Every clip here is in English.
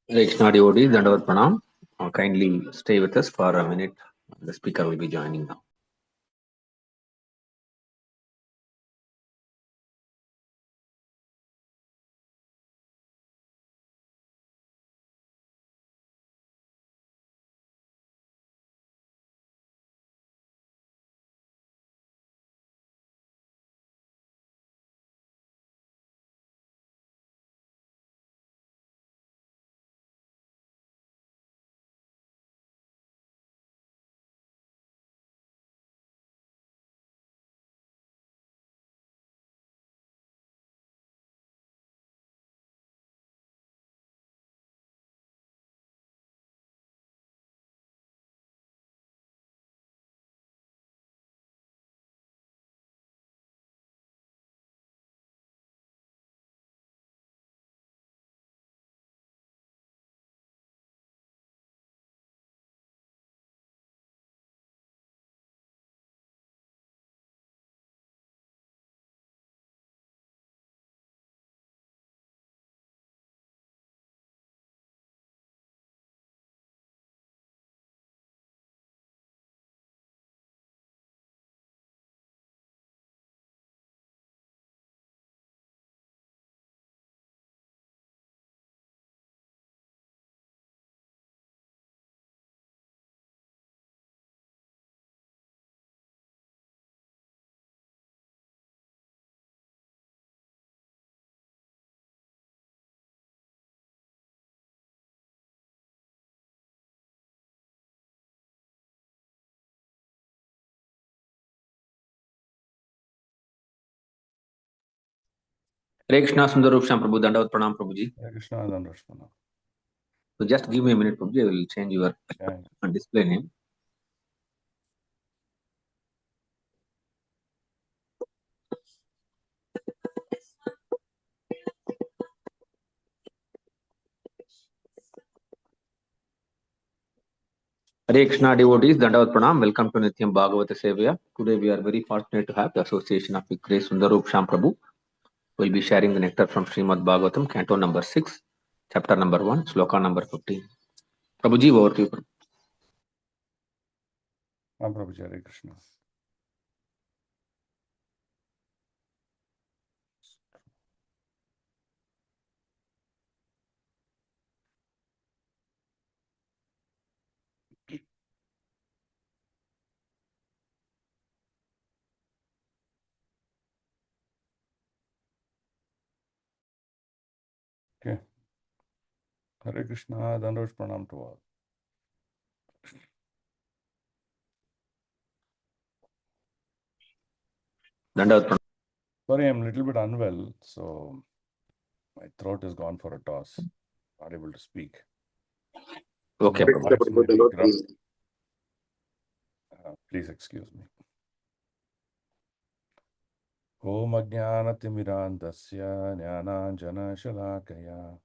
Krishna devotees, Dandavat Pranam. Kindly stay with us for a minute. The speaker will be joining now. Hare Krishna Sundar Shyam Prabhu, Dandavat Pranam Prabhuji. Hare Krishna, Dandavat. So just give me a minute, Prabhuji. I will change your display name. Hare Krishna devotees, Dandavat Pranam. Welcome to Nityam Bhagavata Sevaya. Today we are very fortunate to have the association of Vikray Sundar Shyam Prabhu. We will be sharing the nectar from Srimad Bhagavatam, Canto number 6, chapter number 1, Sloka number 15. Prabhuji, over to you. Prabhuji, Hare Krishna. Okay. Hare Krishna, Dandavat Pranam to all. Dandavat Pranam. Sorry, I'm a little bit unwell, so my throat has gone for a toss. Not able to speak. Okay, So Prabhu. Please excuse me. Om Ajnanatimirandasya Jnananjana Shalakaya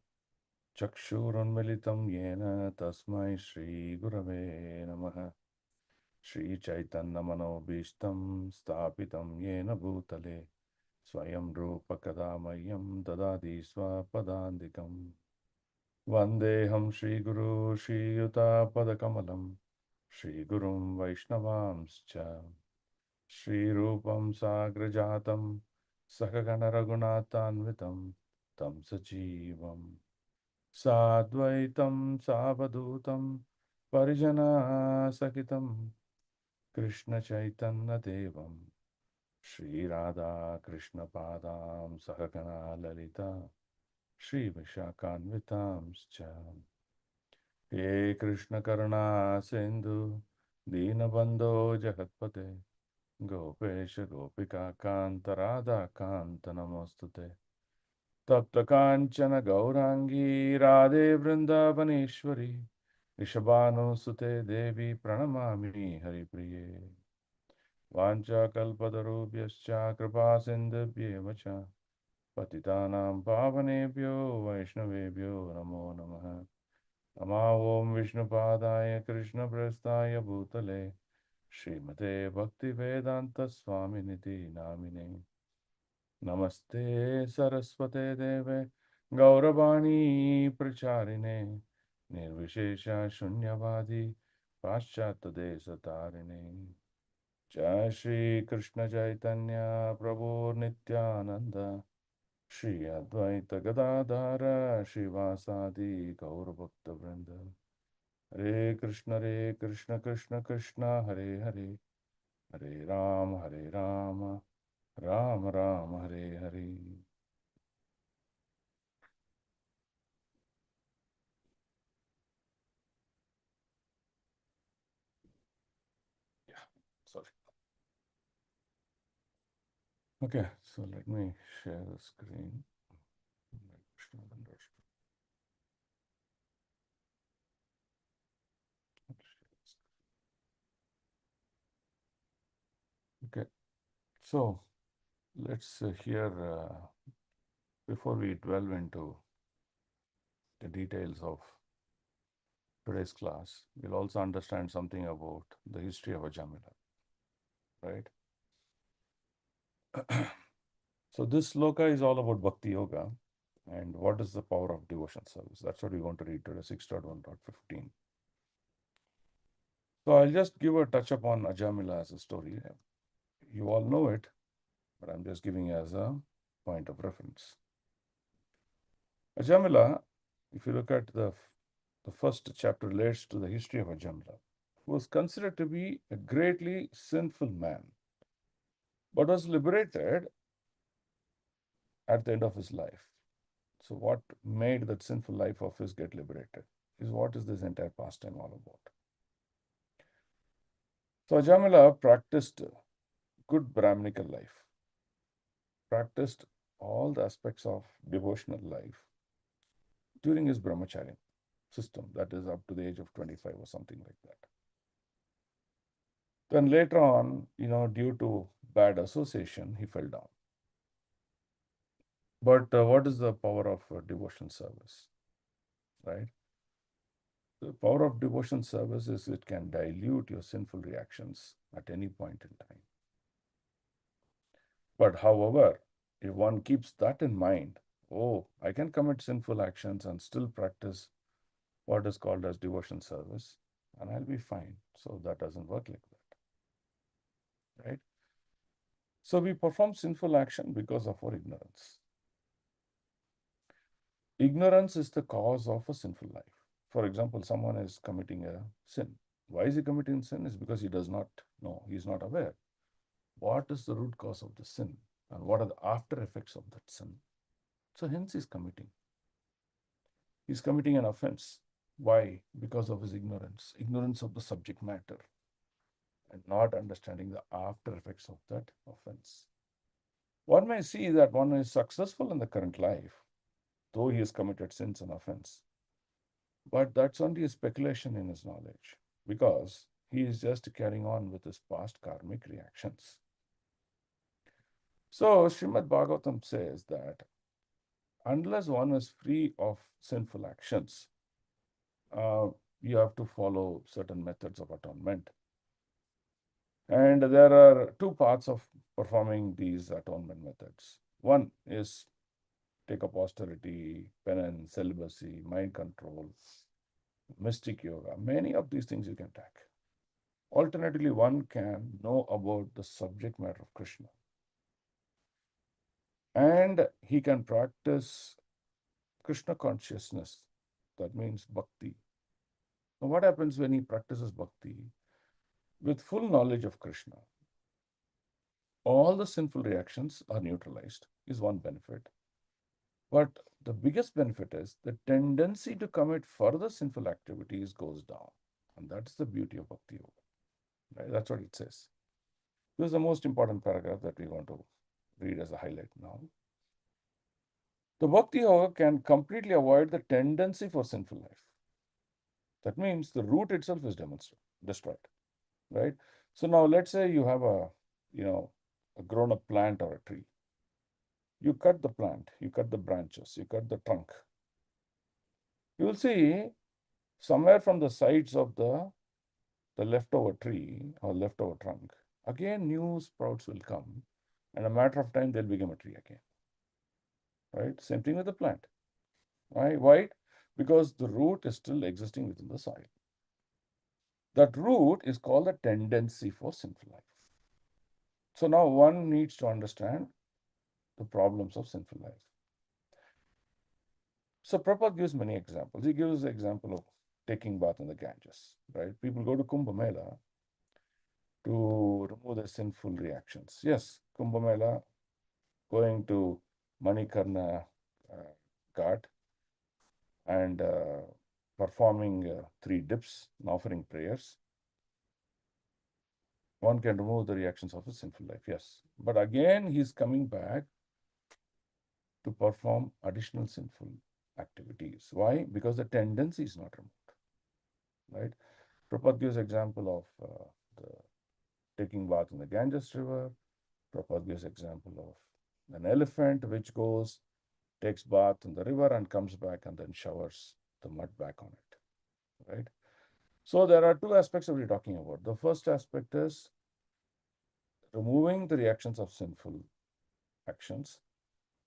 Chakshurunmilitam Yena Tasmai Shri Gurave Namaha Shri Chaitanya Manobishtam Stapitam Yena Bhutale Swayam Rupa Kadamayam Dadadi Swapadandikam Vandeham Shri Guru Shri Yuta Padakamalam Shri Gurum Vaishnavamscha Shri Rupam Sagrajatam Sakagana Raghunatanvitam Tam Sajivam Sadvaitam Savadutam Parijana Sakitam Krishna Chaitanya Devam Shri Radha Krishna Padam Sakagana Lalita Shri Vishakanvitam He Krishna Karuna Sindhu Dinabandho Jagatpate Gopesha Gopika Kanta Radha Kanta Namostute Tapta Kanchana Gaurangi Radhe Vrindavaneshwari Rishabhanu Sute Devi Pranamami Haripriye Vancha Kalpatarubhyascha Kripa Sindhubhyevacha Patitanam Pavanebhyo Vaishnavebhyo Namo Namaha Nama Om Vishnupadaya Krishna Prasthaya Bhutale Srimate Bhaktivedanta Swaminiti Namine Namaste Saraswate Deve Gauravani Pracharine Nirvishesha Shunyavadi Paschata Desa Tarini. Jai Shri Krishna Chaitanya Prabhu Nityananda Shri Advaita Gadadhara Shivasadi Gaur Bhakta Vrinda. Hare Krishna Krishna Krishna Hare Hare Hare Rama Rama Rama Hare Hare. Yeah, sorry. Okay, so let me share the screen. Okay, so let's hear, before we delve into the details of today's class, we'll also understand something about the history of Ajamila, right? So this sloka is all about Bhakti Yoga and what is the power of devotion service. That's what we want to read today, 6.1.15. So I'll just give a touch upon Ajamila as a story. You all know it, but I'm just giving you as a point of reference. Ajamila, if you look at the first chapter relates to the history of Ajamila, was considered to be a greatly sinful man, but was liberated at the end of his life. So what made that sinful life of his get liberated is what is this entire pastime all about. So Ajamila practiced good Brahminical life, practiced all the aspects of devotional life during his brahmacharya system, that is up to the age of 25 or something like that. Then later on, due to bad association, he fell down. But what is the power of devotion service, right? The power of devotion service is it can dilute your sinful reactions at any point in time. But however, if one keeps that in mind, oh, I can commit sinful actions and still practice what is called as devotion service, and I'll be fine. So that doesn't work like that, right? So we perform sinful action because of our ignorance. Ignorance is the cause of a sinful life. For example, someone is committing a sin. Why is he committing sin? Is because he does not know, he is not aware. What is the root cause of the sin? And what are the after effects of that sin? So hence he's committing. He's committing an offense. Why? Because of his ignorance of the subject matter, and not understanding the after effects of that offense. One may see that one is successful in the current life, though he has committed sins and offense. But that's only a speculation in his knowledge, because he is just carrying on with his past karmic reactions. So Srimad Bhagavatam says that unless one is free of sinful actions, you have to follow certain methods of atonement. And there are two parts of performing these atonement methods. One is take up austerity, penance, celibacy, mind control, mystic yoga. Many of these things you can take. Alternatively, one can know about the subject matter of Krishna, and he can practice Krishna consciousness. That means bhakti. Now, what happens when he practices bhakti? With full knowledge of Krishna, all the sinful reactions are neutralized, is one benefit. But the biggest benefit is the tendency to commit further sinful activities goes down. And that's the beauty of Bhakti Yoga. Right? That's what it says. This is the most important paragraph that we want to read as a highlight now. The Bhakti Yoga can completely avoid the tendency for sinful life. That means the root itself is destroyed. Right? So now let's say you have a grown up plant or a tree. You cut the plant, you cut the branches, you cut the trunk. You will see somewhere from the sides of the leftover tree or leftover trunk, again new sprouts will come. And a matter of time, they'll become a tree again. Right? Same thing with the plant. Right? Why? because the root is still existing within the soil. That root is called the tendency for sinful life. So now one needs to understand the problems of sinful life. So Prabhupada gives many examples. He gives the example of taking bath in the Ganges, right? People go to Kumbh Mela to remove their sinful reactions. Yes, Kumbh Mela, going to Manikarna Ghat and performing 3 dips and offering prayers. One can remove the reactions of a sinful life, yes. But again, he's coming back to perform additional sinful activities. Why? Because the tendency is not removed, right? Prabhupada gives example of the taking bath in the Ganges river. Prabhupada gives example of an elephant which goes, takes bath in the river and comes back and then showers the mud back on it, right? So there are 2 aspects that we're talking about. The first aspect is removing the reactions of sinful actions.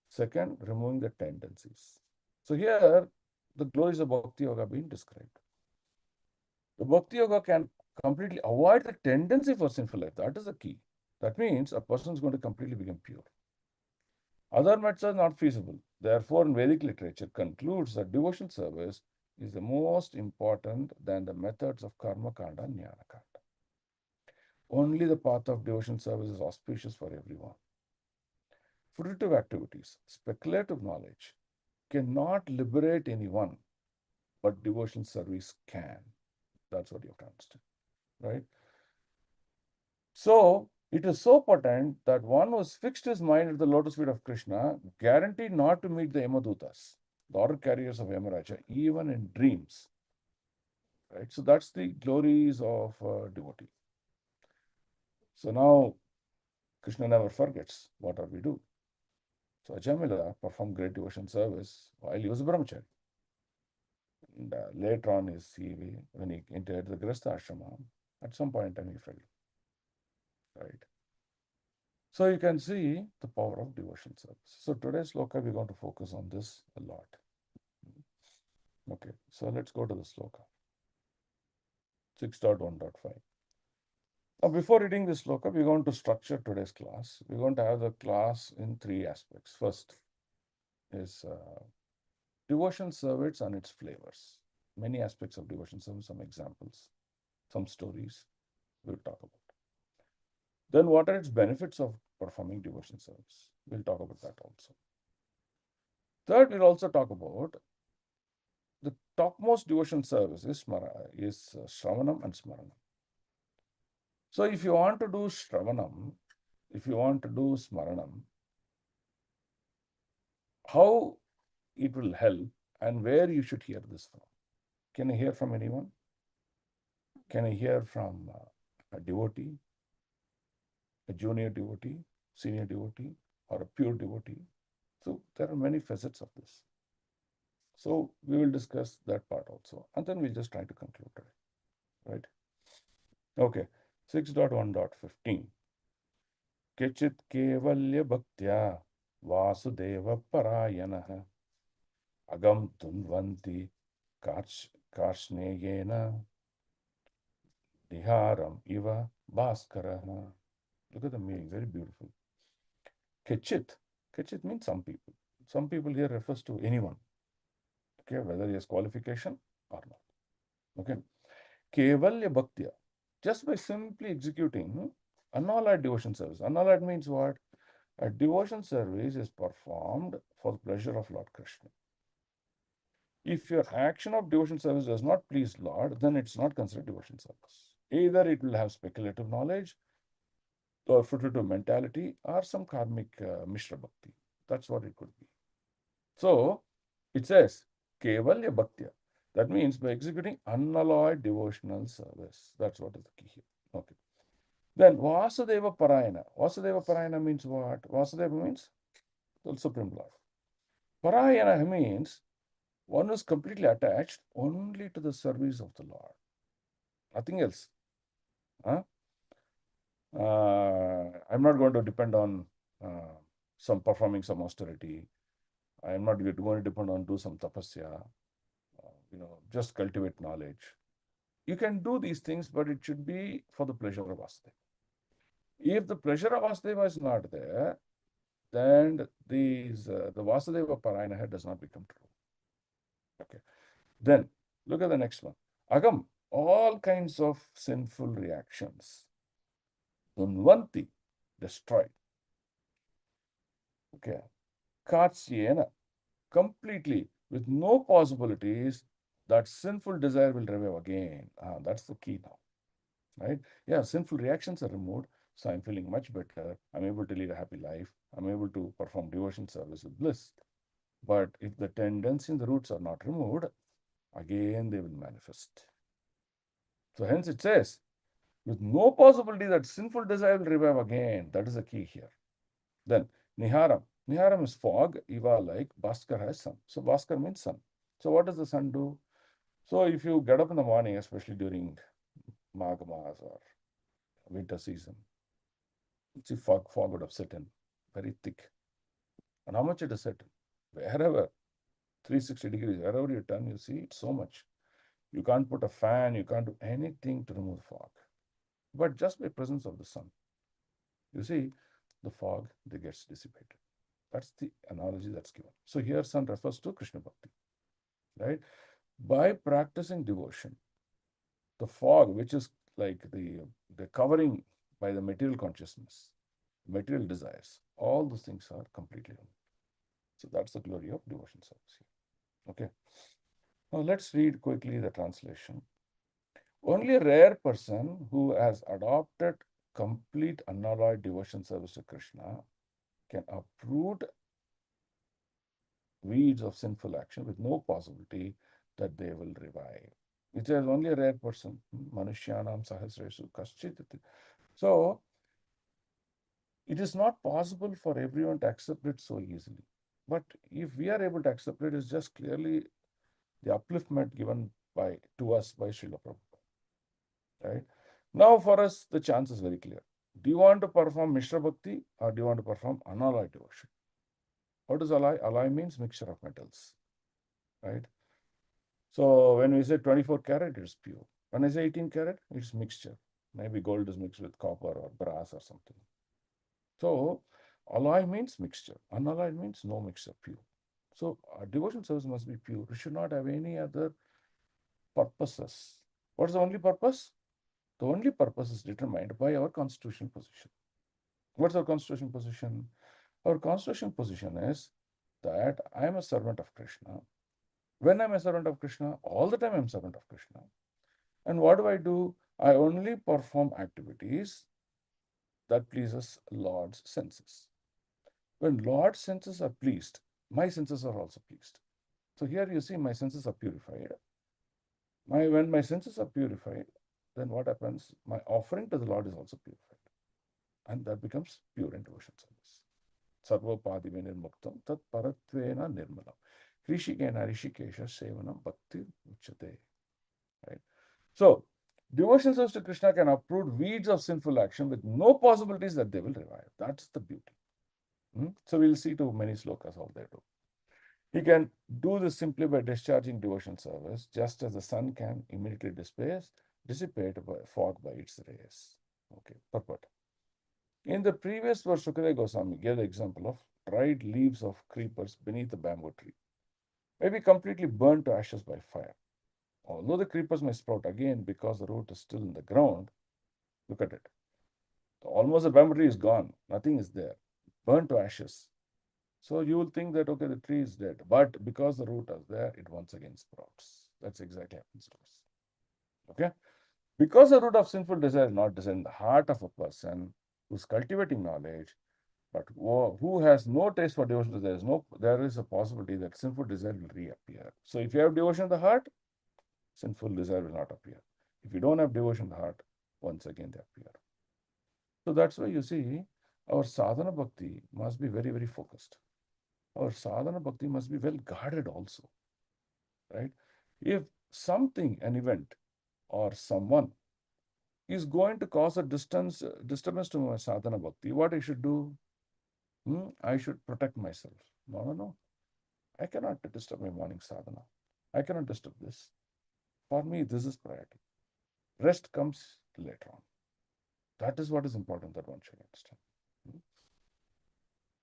Second, removing the tendencies. So here, the glories of Bhakti Yoga are being described. The Bhakti Yoga can completely avoid the tendency for sinful life. That is the key. That means a person is going to completely become pure. Other methods are not feasible. Therefore, in Vedic literature concludes that devotion service is the most important than the methods of karma kanda and jnana kanda. Only the path of devotion service is auspicious for everyone. Fruitive activities, speculative knowledge cannot liberate anyone, but devotion service can. That's what you have to understand, right? So it is so potent that one who has fixed his mind at the lotus feet of Krishna, guaranteed not to meet the Yamadutas, the order carriers of Yamaraja, even in dreams. Right? So that's the glories of devotee. So now Krishna never forgets what we do. So Ajamila performed great devotion service while he was a brahmachari. And later on, when he entered the Grastha ashrama, at some point in time he fell. Right? So you can see the power of devotion service. So today's sloka, we're going to focus on this a lot. Okay, so let's go to the sloka. 6.1.5. Now, before reading this sloka, we're going to structure today's class. We're going to have the class in 3 aspects. First is devotion service and its flavors. Many aspects of devotion service, some examples, some stories we'll talk about. Then what are its benefits of performing devotion service? We'll talk about that also. Third, we'll also talk about the topmost devotion service is Shravanam and Smaranam. So if you want to do Shravanam, if you want to do Smaranam, how it will help and where you should hear this from? Can I hear from anyone? Can I hear from a devotee, a junior devotee, senior devotee, or a pure devotee? So there are many facets of this. So we will discuss that part also. And then we'll just try to conclude today. Right? Okay. 6.1.15. Kechit kevalya bhaktya vasudeva parayanah agam tunvanti karshneyena diharam iva bhaskara. Look at the meaning, very beautiful. Kechit. Kechit means some people. Some people here refers to anyone. Okay, whether he has qualification or not. Okay. Kevalya bhaktya. Just by simply executing unalloyed devotion service. Unalloyed means what? A devotion service is performed for the pleasure of Lord Krishna. If your action of devotion service does not please Lord, then it's not considered devotion service. Either it will have speculative knowledge or fruitive mentality or some karmic Mishra Bhakti. That's what it could be. So it says Kevalya Bhaktya. That means by executing unalloyed devotional service. That's what is the key here. Okay. Then Vasudeva Parayana. Vasudeva Parayana means what? Vasudeva means the Supreme Lord. Parayana means one is completely attached only to the service of the Lord. Nothing else. Huh? I'm not going to depend on some performing some austerity. I'm not going to depend on do some tapasya just cultivate knowledge. You can do these things, but it should be for the pleasure of Vasudeva. If the pleasure of Vasudeva is not there, then the Vasudeva Parayana does not become true. Okay. Then look at the next one. Agam, all kinds of sinful reactions. Unvanti, destroy. Okay. Katsyena, completely, with no possibilities that sinful desire will revive again. That's the key now. Right? Yeah, sinful reactions are removed. So I'm feeling much better. I'm able to lead a happy life. I'm able to perform devotion service with bliss. But if the tendency and the roots are not removed, again they will manifest. So hence it says, with no possibility that sinful desire will revive again. That is the key here. Then Niharam. Niharam is fog, Eva like, Bhaskar has sun. So Bhaskar means sun. So what does the sun do? So if you get up in the morning, especially during Magh Mas or winter season, see fog would have set in, very thick. And how much it is set in? Wherever, 360 degrees, wherever you turn, you see it's so much. You can't put a fan, you can't do anything to remove the fog. But just by presence of the sun, you see, the fog that gets dissipated. That's the analogy that's given. So here sun refers to Krishna Bhakti, right? By practicing devotion, the fog, which is like the covering by the material consciousness, material desires, all those things are completely removed. So that's the glory of devotion service here. Okay. Now let's read quickly the translation. Only a rare person who has adopted complete unalloyed devotion service to Krishna can uproot weeds of sinful action with no possibility that they will revive. It is only a rare person. Manushyanam sahasresu kaschit. So, it is not possible for everyone to accept it so easily. But if we are able to accept it, it's just clearly the upliftment given to us by Srila Prabhupada. Right? Now, for us, the chance is very clear. Do you want to perform Mishra Bhakti or do you want to perform unalloyed devotion? What does alloy? Alloy means mixture of metals. Right? So when we say 24 karat, it's pure. When I say 18 karat, it's mixture. Maybe gold is mixed with copper or brass or something. So alloy means mixture. Unalloyed means no mixture, pure. So our devotion service must be pure. It should not have any other purposes. What is the only purpose? The only purpose is determined by our constitutional position. What's our constitutional position? Our constitutional position is that I am a servant of Krishna. When I'm a servant of Krishna, all the time I'm a servant of Krishna. And what do? I only perform activities that pleases Lord's senses. When Lord's senses are pleased, my senses are also pleased. So here you see my senses are purified. When my senses are purified, then what happens? My offering to the Lord is also purified. And that becomes pure in devotion service. Sarvopadive nirmuktam tat paratvena nirmalam. Rishikena rishikesha sevanam bhakti uchate. Right? So, devotion service to Krishna can uproot weeds of sinful action with no possibilities that they will revive. That's the beauty. So, we'll see to many slokas how they do. He can do this simply by discharging devotion service, just as the sun can immediately dissipate fog by its rays. Okay, purport. In the previous verse, Sukadeva Goswami gave the example of dried leaves of creepers beneath a bamboo tree, may be completely burned to ashes by fire. Although the creepers may sprout again because the root is still in the ground, look at it. Almost the bamboo tree is gone, nothing is there, burned to ashes. So you will think that, okay, the tree is dead, but because the root is there, it once again sprouts. That's exactly happens to us. Okay? Because the root of sinful desire is not in the heart of a person who's cultivating knowledge, but who has no taste for devotion, there is a possibility that sinful desire will reappear. So if you have devotion in the heart, sinful desire will not appear. If you don't have devotion in the heart, once again they appear. So that's why you see, our sadhana bhakti must be very, very focused. Our sadhana bhakti must be well guarded also. Right? If something, an event, or someone is going to cause a disturbance to my sadhana bhakti, what I should do? I should protect myself. No. I cannot disturb my morning sadhana. I cannot disturb this. For me, this is priority. Rest comes later on. That is what is important that one should understand.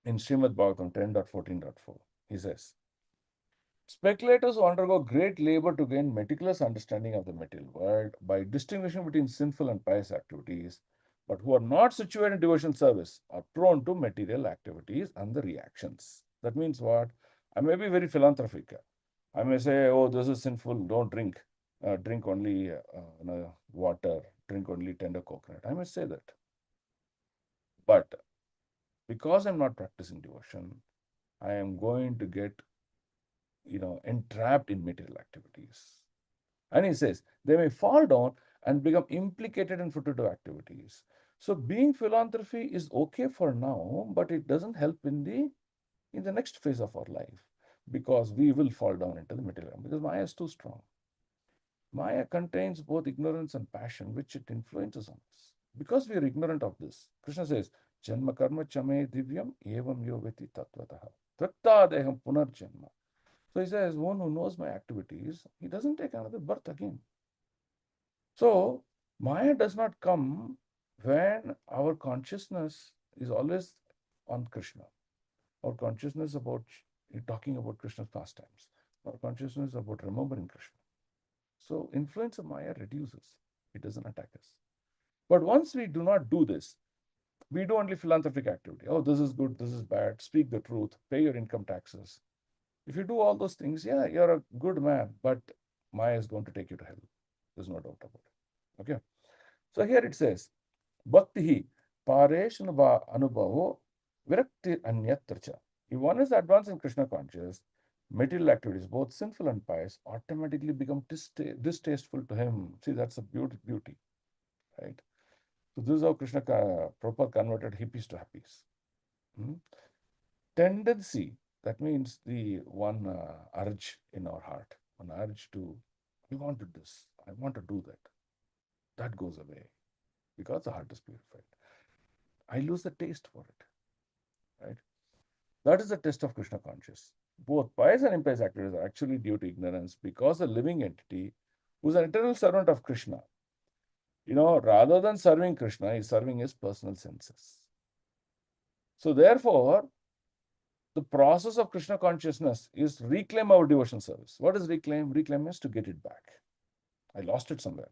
In Srimad Bhagavatam 10.14.4, he says, speculators who undergo great labor to gain meticulous understanding of the material world by distinguishing between sinful and pious activities, but who are not situated in devotional service, are prone to material activities and the reactions. That means what? I may be very philanthropic. I may say, oh, this is sinful, don't drink. Drink only water, drink only tender coconut. I may say that. But because I'm not practicing devotion, I am going to get, entrapped in material activities. And he says, they may fall down and become implicated in fruitive activities. So being philanthropy is okay for now, but it doesn't help in the next phase of our life, because we will fall down into the material, because Maya is too strong. Maya contains both ignorance and passion, which it influences on us. Because we are ignorant of this, Krishna says, Janma karma chame divyam evam yoveti tatvataha. Trakta deham punarjanma. So he says, one who knows my activities, he doesn't take another birth again. So Maya does not come when our consciousness is always on Krishna. Our consciousness about talking about Krishna's pastimes. Our consciousness about remembering Krishna. So influence of Maya reduces. It doesn't attack us. But once we do not do this, we do only philanthropic activity. Oh, this is good, this is bad. Speak the truth, pay your income taxes. If you do all those things, yeah, you're a good man, but Maya is going to take you to hell. There's no doubt about it. Okay. So here it says, Bhakti Pareshanava Anubhavo Virakti Anyatracha. If one is advanced in Krishna conscious, material activities, both sinful and pious, automatically become distasteful to him. See, that's a beauty, right? So this is how Krishna Prabhupada converted hippies to happies. Tendency, that means the one urge in our heart, an urge to, I wanted this, I want to do that. That goes away because the heart is purified. I lose the taste for it, right? That is the test of Krishna conscious. Both pious and impious activities are actually due to ignorance, because a living entity who is an eternal servant of Krishna, rather than serving Krishna, is serving his personal senses. So therefore, the process of Krishna consciousness is reclaim our devotion service. What is reclaim? Reclaim is to get it back. I lost it somewhere.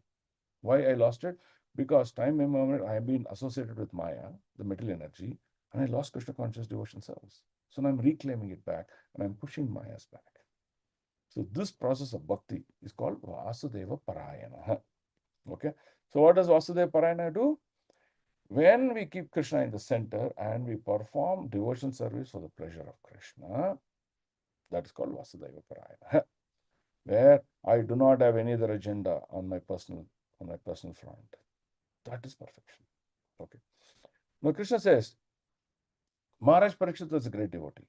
Why I lost it? Because time immemorial I have been associated with Maya, the material energy, and I lost Krishna conscious devotion service. So now I'm reclaiming it back and I'm pushing Maya's back. So this process of bhakti is called Vasudeva Parayana. Okay. So what does Vasudeva Parayana do? When we keep Krishna in the center and we perform devotion service for the pleasure of Krishna, that is called Vasudeva Parayana, where I do not have any other agenda on my personal front. That is perfection. Okay. Now Krishna says, Maharaj Parikshit was a great devotee.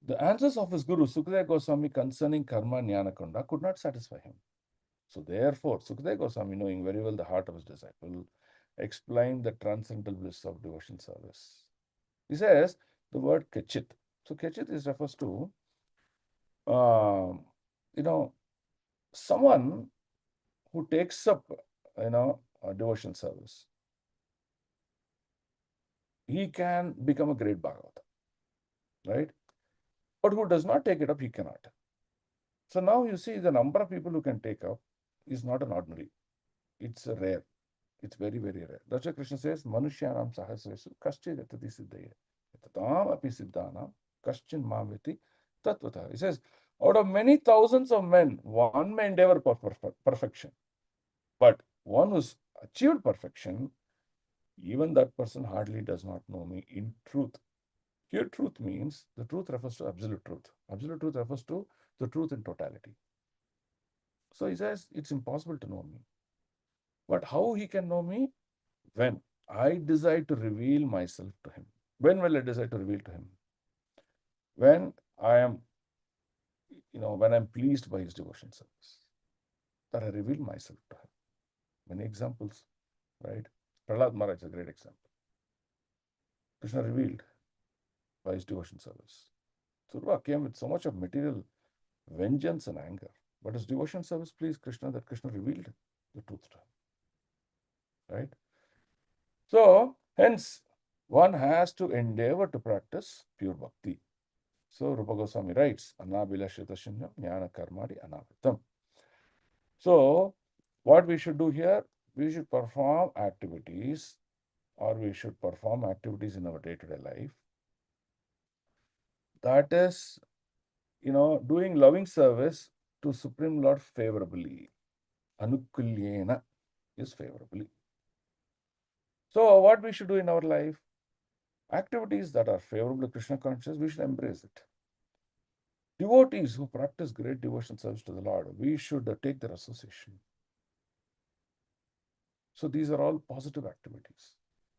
The answers of his guru Sukadeva Goswami concerning karma and jnana kunda could not satisfy him. So therefore, Sukadeva Goswami, knowing very well the heart of his disciple, explained the transcendental bliss of devotion service. He says the word kechit. So kechit refers to, someone who takes up, a devotion service. He can become a great Bhagavata, right? But who does not take it up, he cannot. So now you see the number of people who can take up is not an ordinary. It's rare. It's very, very rare. That's why Krishna says, Manushyanam sahasresu kaschid yatati siddhaya. Yatatam api siddhanam kaschin mamviti tatvata. He says, out of many thousands of men, one may endeavor for perfection. But one who's achieved perfection, even that person hardly does not know me in truth. Here, truth means, the truth refers to absolute truth. Absolute truth refers to the truth in totality. So he says, it's impossible to know me. But how he can know me? When I decide to reveal myself to him. When will I decide to reveal to him? When I am, when I'm pleased by his devotion service, that I reveal myself to him. Many examples, right? Prahlad Maharaj is a great example. Krishna revealed by his devotion service. So Rupa came with so much of material vengeance and anger. But his devotion service pleased Krishna, that Krishna revealed the truth to him. Right? So, hence, one has to endeavor to practice pure bhakti. So, Rupa Goswami writes, Anabhilashita Shunyam Jnana Karmadi Anavritam. So, what we should do here, we should perform activities, or we should perform activities in our day-to-day life. That is, doing loving service to Supreme Lord favorably. Anukulyena is favorably. So, what we should do in our life? Activities that are favorable to Krishna consciousness, we should embrace it. Devotees who practice great devotion service to the Lord, we should take their association. So these are all positive activities.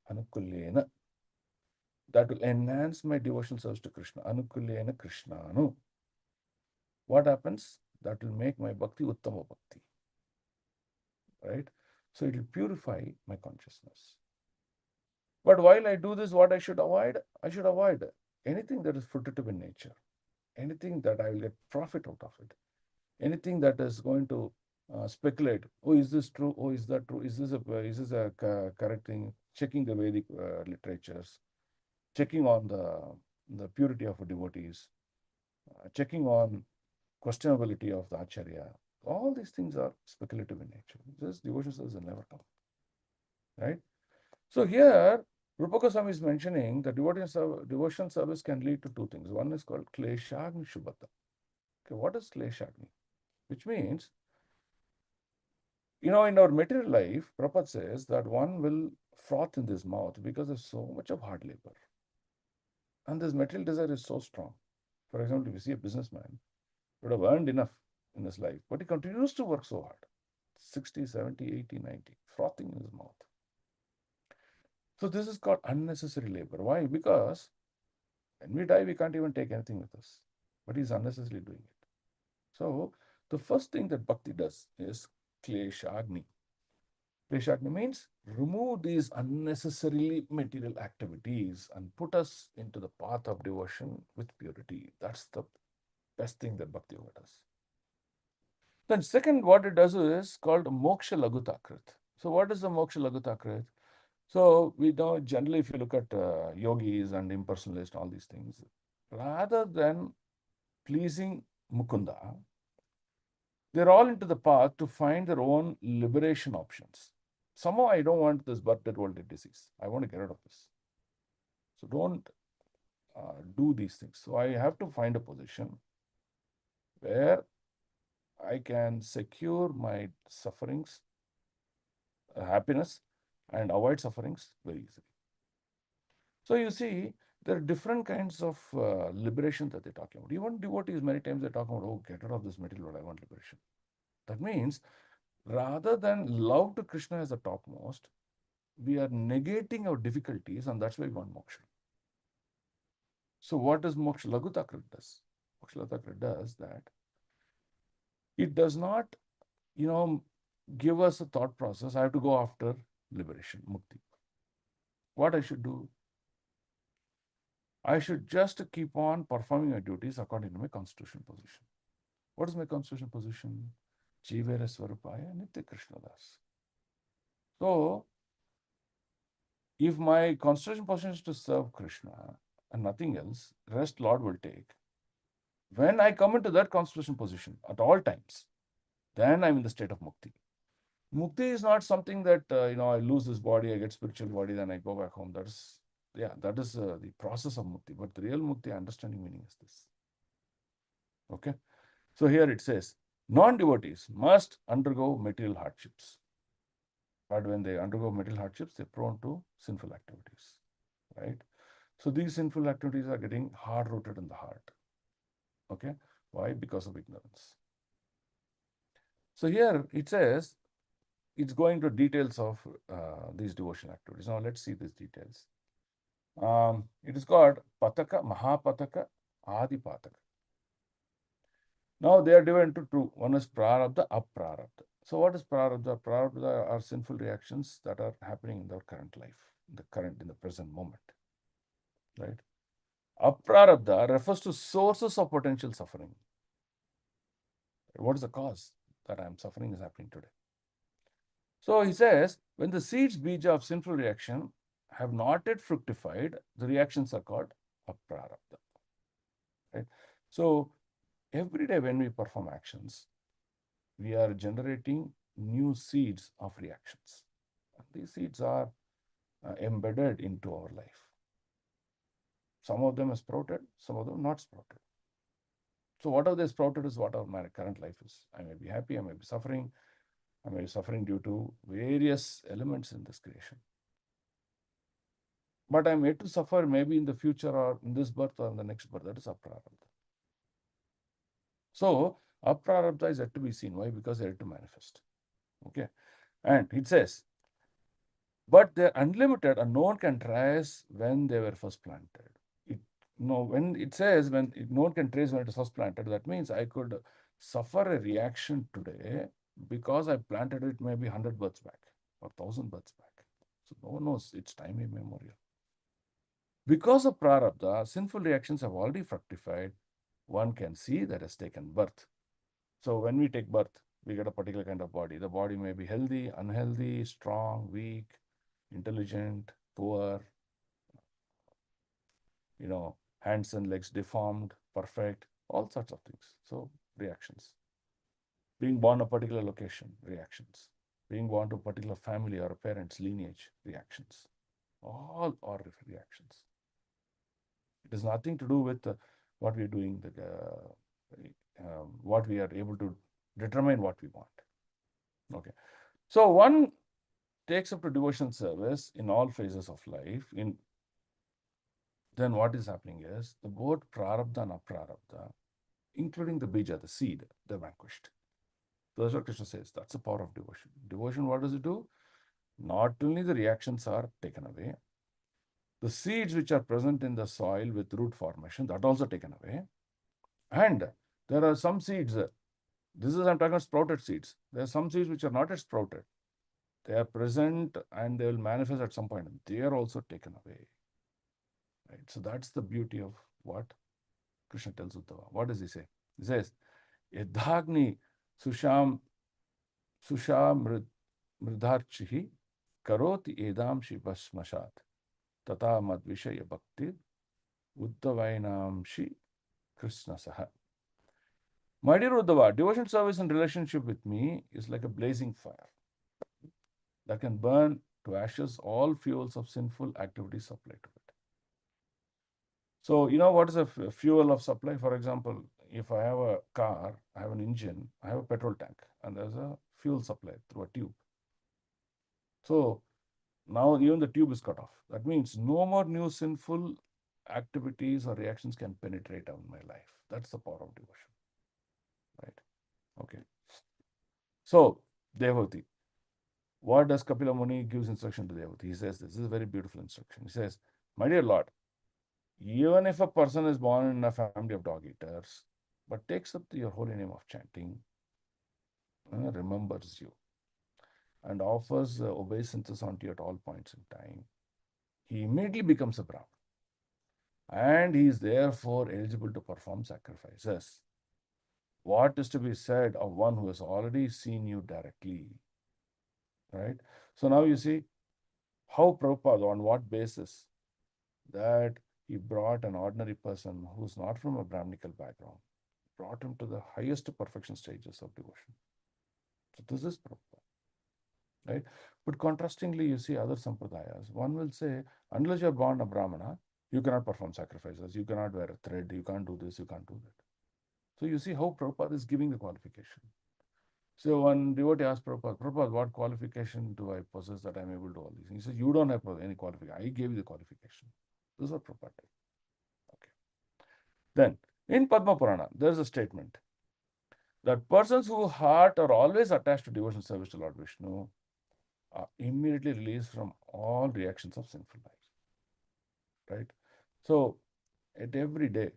Anukulyena. That will enhance my devotional service to Krishna. Anukulyena Krishnanu. What happens? That will make my bhakti uttama bhakti. Right? So it will purify my consciousness. But while I do this, what I should avoid? I should avoid anything that is fruitive in nature. Anything that I will get profit out of it. Anything that is going to speculate. Oh, is this true? Oh, is that true? Is this a correct thing? Checking the Vedic literatures, checking on the purity of devotees, checking on questionability of the acharya. All these things are speculative in nature. This devotion service will never come. Right? So here, Rupa Goswami is mentioning that devotion service can lead to two things. One is called kleshagni shubhata. Okay, what is kleshagni? Which means, in our material life, Prabhupada says that one will froth in his mouth because there's so much of hard labor. And this material desire is so strong. For example, if you see a businessman, he would have earned enough in his life, but he continues to work so hard. 60, 70, 80, 90, frothing in his mouth. So this is called unnecessary labor. Why? Because when we die, we can't even take anything with us. But he's unnecessarily doing it. So the first thing that bhakti does is kleshagni. Kleshagni means remove these unnecessarily material activities and put us into the path of devotion with purity. That's the best thing that Bhakti Yoga does. Then second, what it does is called Moksha Lagutakrit. So what is the Moksha Lagutakrit? So we know generally if you look at yogis and impersonalists, all these things, rather than pleasing Mukunda, they're all into the path to find their own liberation options. Somehow I don't want this birth, death, old age disease. I want to get rid of this. So don't do these things. So I have to find a position where I can secure my sufferings, happiness, and avoid sufferings very easily. So you see, there are different kinds of liberation that they're talking about. Even devotees, many times they're talking about, oh, get rid of this material world, I want liberation. That means, rather than love to Krishna as the topmost, we are negating our difficulties, and that's why we want moksha. So what does moksha Lagutakrit does? Moksha Lagutakrit does that it does not, give us a thought process. I have to go after liberation, mukti. What I should do? I should just keep on performing my duties according to my constitutional position. What is my constitutional position? Jivera Swarupaya Nitya Krishna Das. So, if my constitutional position is to serve Krishna and nothing else, rest Lord will take. When I come into that constitutional position at all times, then I'm in the state of mukti. Mukti is not something that, I lose this body, I get spiritual body, then I go back home. That is the process of mukti. But the real mukti, understanding meaning is this. Okay. So here it says, non-devotees must undergo material hardships. But when they undergo material hardships, they're prone to sinful activities. Right. So these sinful activities are getting hard-rooted in the heart. Okay. Why? Because of ignorance. So here it says, it's going to details of these devotional activities. Now let's see these details. It is called Pataka, Mahapataka, Adi Pataka. Now they are divided into two. One is Prarabdha, Aprarabdha. So what is Prarabdha? Prarabdha are sinful reactions that are happening in our current life, in the present moment. Right? Aprarabdha refers to sources of potential suffering. What is the cause that I am suffering is happening today? So he says, when the seeds, bija of sinful reaction have not yet fructified, the reactions are called aprarabdha. Right? So every day when we perform actions, we are generating new seeds of reactions. And these seeds are embedded into our life. Some of them are sprouted, some of them not sprouted. So whatever they sprouted is whatever my current life is. I may be happy, I may be suffering, I may be suffering due to various elements in this creation. But I'm yet to suffer maybe in the future or in this birth or in the next birth. That is aprarabdha. So aprarabdha is yet to be seen. Why? Because they're yet to manifest. Okay. And it says, but they're unlimited and no one can trace when they were first planted. It, no, when it says no one can trace when it was first planted, that means I could suffer a reaction today because I planted it maybe 100 births back or 1,000 births back. So no one knows, it's time immemorial. Because of prarabdha, sinful reactions have already fructified. One can see that has taken birth. So when we take birth, we get a particular kind of body. The body may be healthy, unhealthy, strong, weak, intelligent, poor, hands and legs deformed, perfect, all sorts of things. So reactions. Being born a particular location, reactions. Being born to a particular family or a parent's lineage, reactions. All are reactions. It has nothing to do with what we are doing, what we are able to determine what we want. Okay. So one takes up to devotion service in all phases of life. Then what is happening is the both prarabdha and aprarabdha, including the bija, the seed, they're vanquished. So that's what Krishna says. That's the power of devotion. Devotion, what does it do? Not only the reactions are taken away, the seeds which are present in the soil with root formation, that also taken away. And there are some seeds, I'm talking about sprouted seeds. There are some seeds which are not yet sprouted. They are present and they will manifest at some point. They are also taken away. Right? So that's the beauty of what Krishna tells Uddhava. What does he say? He says, Yadhagni Susham Mridharchihi Karoti Edamshi Bhasmashat Tata Madvishaya Bhakti Uddhavainamshi Krishna Saha. My dear Uddhava, devotion service and relationship with me is like a blazing fire that can burn to ashes all fuels of sinful activities supplied to it. So, what is a fuel of supply? For example, if I have a car, I have an engine, I have a petrol tank, and there's a fuel supply through a tube. So, now even the tube is cut off. That means no more new sinful activities or reactions can penetrate on my life. That's the power of devotion. Right? Okay. So, Devati. What does Kapila Muni gives instruction to Devati? He says this is a very beautiful instruction. He says, my dear Lord, even if a person is born in a family of dog eaters, but takes up your holy name of chanting, remembers you, and offers obeisances unto you at all points in time, he immediately becomes a Brahman. And he is therefore eligible to perform sacrifices. What is to be said of one who has already seen you directly? Right? So now you see how Prabhupada, on what basis that he brought an ordinary person who's not from a Brahminical background, brought him to the highest perfection stages of devotion. So this is Prabhupada. Right? But contrastingly, you see other sampradayas. One will say, unless you're born a Brahmana, you cannot perform sacrifices, you cannot wear a thread, you can't do this, you can't do that. So you see how Prabhupada is giving the qualification. So one devotee asked Prabhupada, Prabhupada, what qualification do I possess that I'm able to do all these things? He says, you don't have any qualification. I gave you the qualification. This is what Prabhupada did. Okay. Then, in Padma Purana, there's a statement that persons whose heart are always attached to devotion service to Lord Vishnu are immediately released from all reactions of sinful life. Right? So, at every day,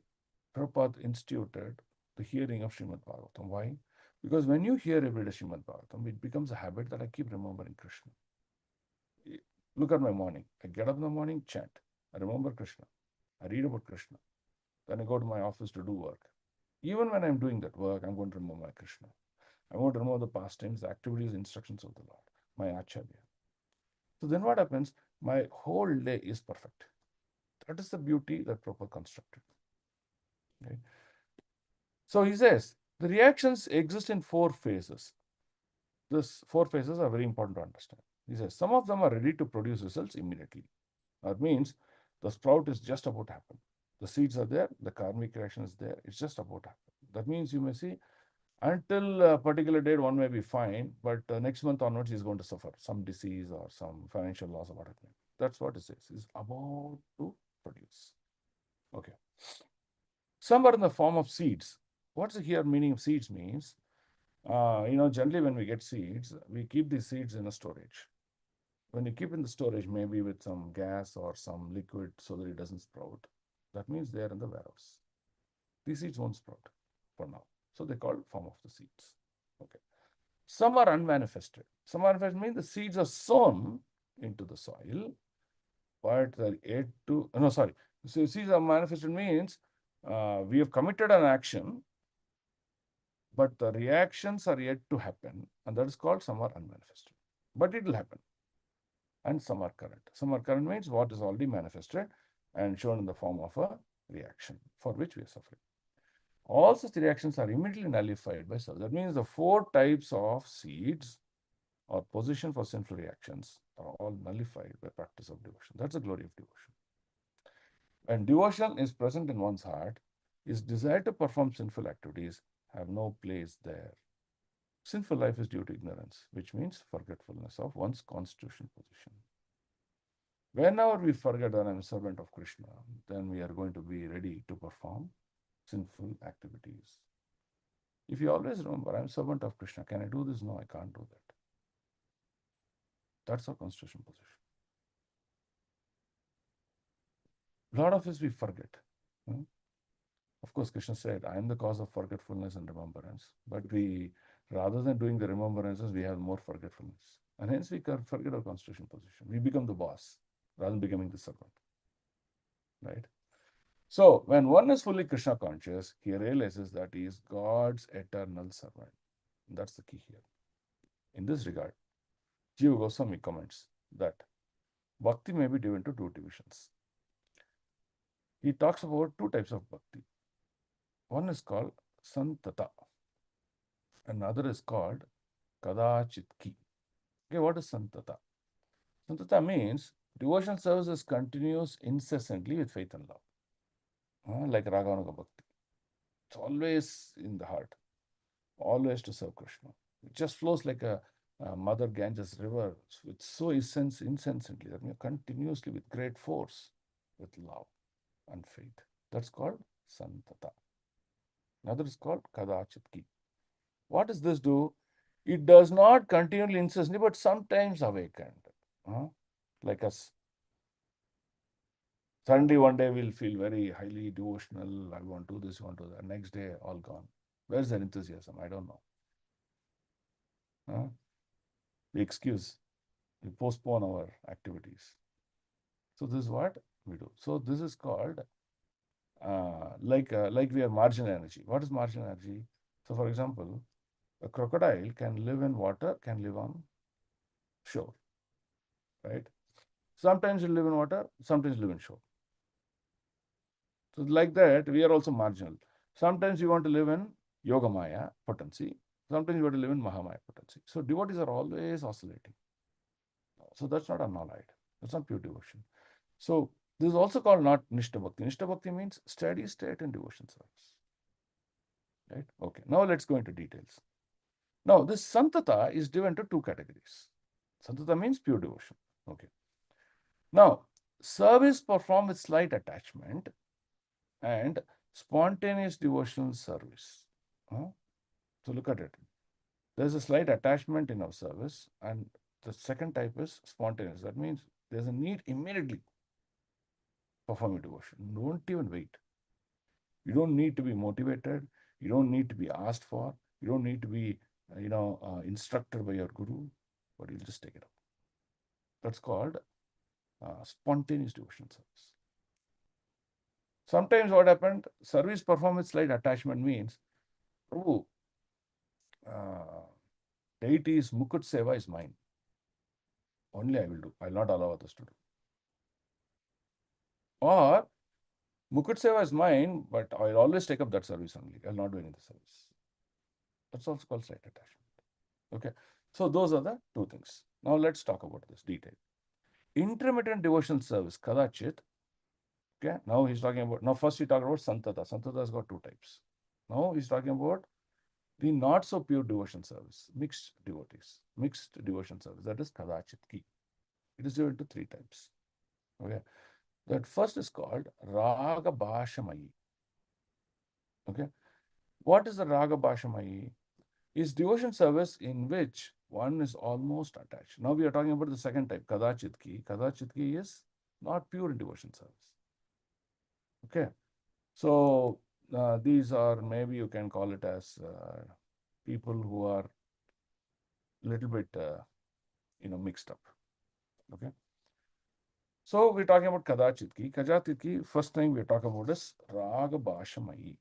Prabhupada instituted the hearing of Srimad Bhagavatam. Why? Because when you hear every day Srimad Bhagavatam, it becomes a habit that I keep remembering Krishna. Look at my morning. I get up in the morning, chant. I remember Krishna. I read about Krishna. Then I go to my office to do work. Even when I'm doing that work, I'm going to remember my Krishna. I'm going to remember the pastimes, the activities, instructions of the Lord, my Acharya. So then what happens? My whole day is perfect. That is the beauty that Prabhupada constructed. Okay? So he says the reactions exist in four phases. These four phases are very important to understand. He says some of them are ready to produce results immediately. That means the sprout is just about to happen. The seeds are there, the karmic reaction is there, it's just about to happen. That means you may see until a particular date one may be fine, but next month onwards he's going to suffer some disease or some financial loss or whatever. That's what it says. It's about to produce. Okay. Some are in the form of seeds. What's the here meaning of seeds means? Generally when we get seeds, we keep these seeds in a storage. When you keep in the storage, maybe with some gas or some liquid so that it doesn't sprout, that means they are in the warehouse. These seeds won't sprout for now. So they call form of the seeds. Okay. Some are unmanifested. Some unmanifested means the seeds are sown into the soil, but they're yet to, no, sorry. So seeds are manifested means we have committed an action, but the reactions are yet to happen, and that is called some are unmanifested. But it will happen. And some are current. Some are current means what is already manifested and shown in the form of a reaction for which we are suffering. All such reactions are immediately nullified by self. That means the four types of seeds or position for sinful reactions are all nullified by practice of devotion. That's the glory of devotion. When devotion is present in one's heart, his desire to perform sinful activities have no place there. Sinful life is due to ignorance, which means forgetfulness of one's constitutional position. Whenever we forget that I'm a servant of Krishna, then we are going to be ready to perform sinful activities. If you always remember, I'm a servant of Krishna, can I do this? No, I can't do that. That's our constitutional position. A lot of us we forget. Of course, Krishna said, I am the cause of forgetfulness and remembrance. But we, rather than doing the remembrances, we have more forgetfulness. And hence we forget our constitutional position. We become the boss rather than becoming the servant. Right? So, when one is fully Krishna conscious, he realizes that he is God's eternal servant. And that's the key here. In this regard, Jiva Goswami comments that bhakti may be divided into two divisions. He talks about two types of bhakti. One is called santata, another is called kadachitki. Okay, what is santata? Santata means devotional service is continuous incessantly with faith and love, like Raganuga bhakti. It's always in the heart, always to serve Krishna. It just flows like a Mother Ganges river with so incessantly, that means continuously with great force, with love and faith. That's called santata. Another is called kadachitki. What does this do? It does not continually incessantly, but sometimes awakened. Like us. Suddenly one day we'll feel very highly devotional. I want to do this, I want to do that. Next day, all gone. Where's the enthusiasm? I don't know. We excuse, we postpone our activities. So this is what we do. So this is called like we have marginal energy. What is marginal energy? So for example, a crocodile can live in water, can live on shore, right? Sometimes you live in water, sometimes you live in shore. So like that, we are also marginal. Sometimes you want to live in Yogamaya potency. Sometimes you want to live in Mahamaya potency. So devotees are always oscillating. So that's not analite. That's not pure devotion. So this is also called not Nishta Bhakti. Nishta Bhakti means steady state in devotion service. Right? Okay. Now let's go into details. Now this Santata is divided into two categories. Santata means pure devotion. Okay. Now, service performed with slight attachment and spontaneous devotional service. So look at it. There's a slight attachment in our service, and the second type is spontaneous. That means there's a need immediately perform your devotion. Don't even wait. You don't need to be motivated. You don't need to be asked for. You don't need to be, instructed by your guru, but you'll just take it up. That's called spontaneous devotional service. Sometimes what happened, service performance slight attachment means, Prabhu, deity's Mukut Seva is mine. Only I will do. I will not allow others to do. Or Mukut Seva is mine, but I will always take up that service only. I will not do any other service. That's also called slight attachment. Okay. So those are the two things. Now let's talk about this detail. Intermittent devotional service, Kadachit. Okay. Now he's talking about, now first he talked about Santata. Santata has got two types. Now he's talking about the not so pure devotion service, mixed devotees, mixed devotion service. That is Kadachit Ki. It is divided into three types. Okay. That first is called Raga Bhashamayi. Okay. What is the Raga Bhashamayi? Is devotion service in which one is almost attached. Now we are talking about the second type, Kadachit Ki. Kadachit Ki is not pure in devotion service. Okay. So these are, maybe you can call it as people who are little bit, mixed up. Okay. So we're talking about Kadachit Ki. Kadachit Ki, first thing we're talking about is Raga Bhashamayi.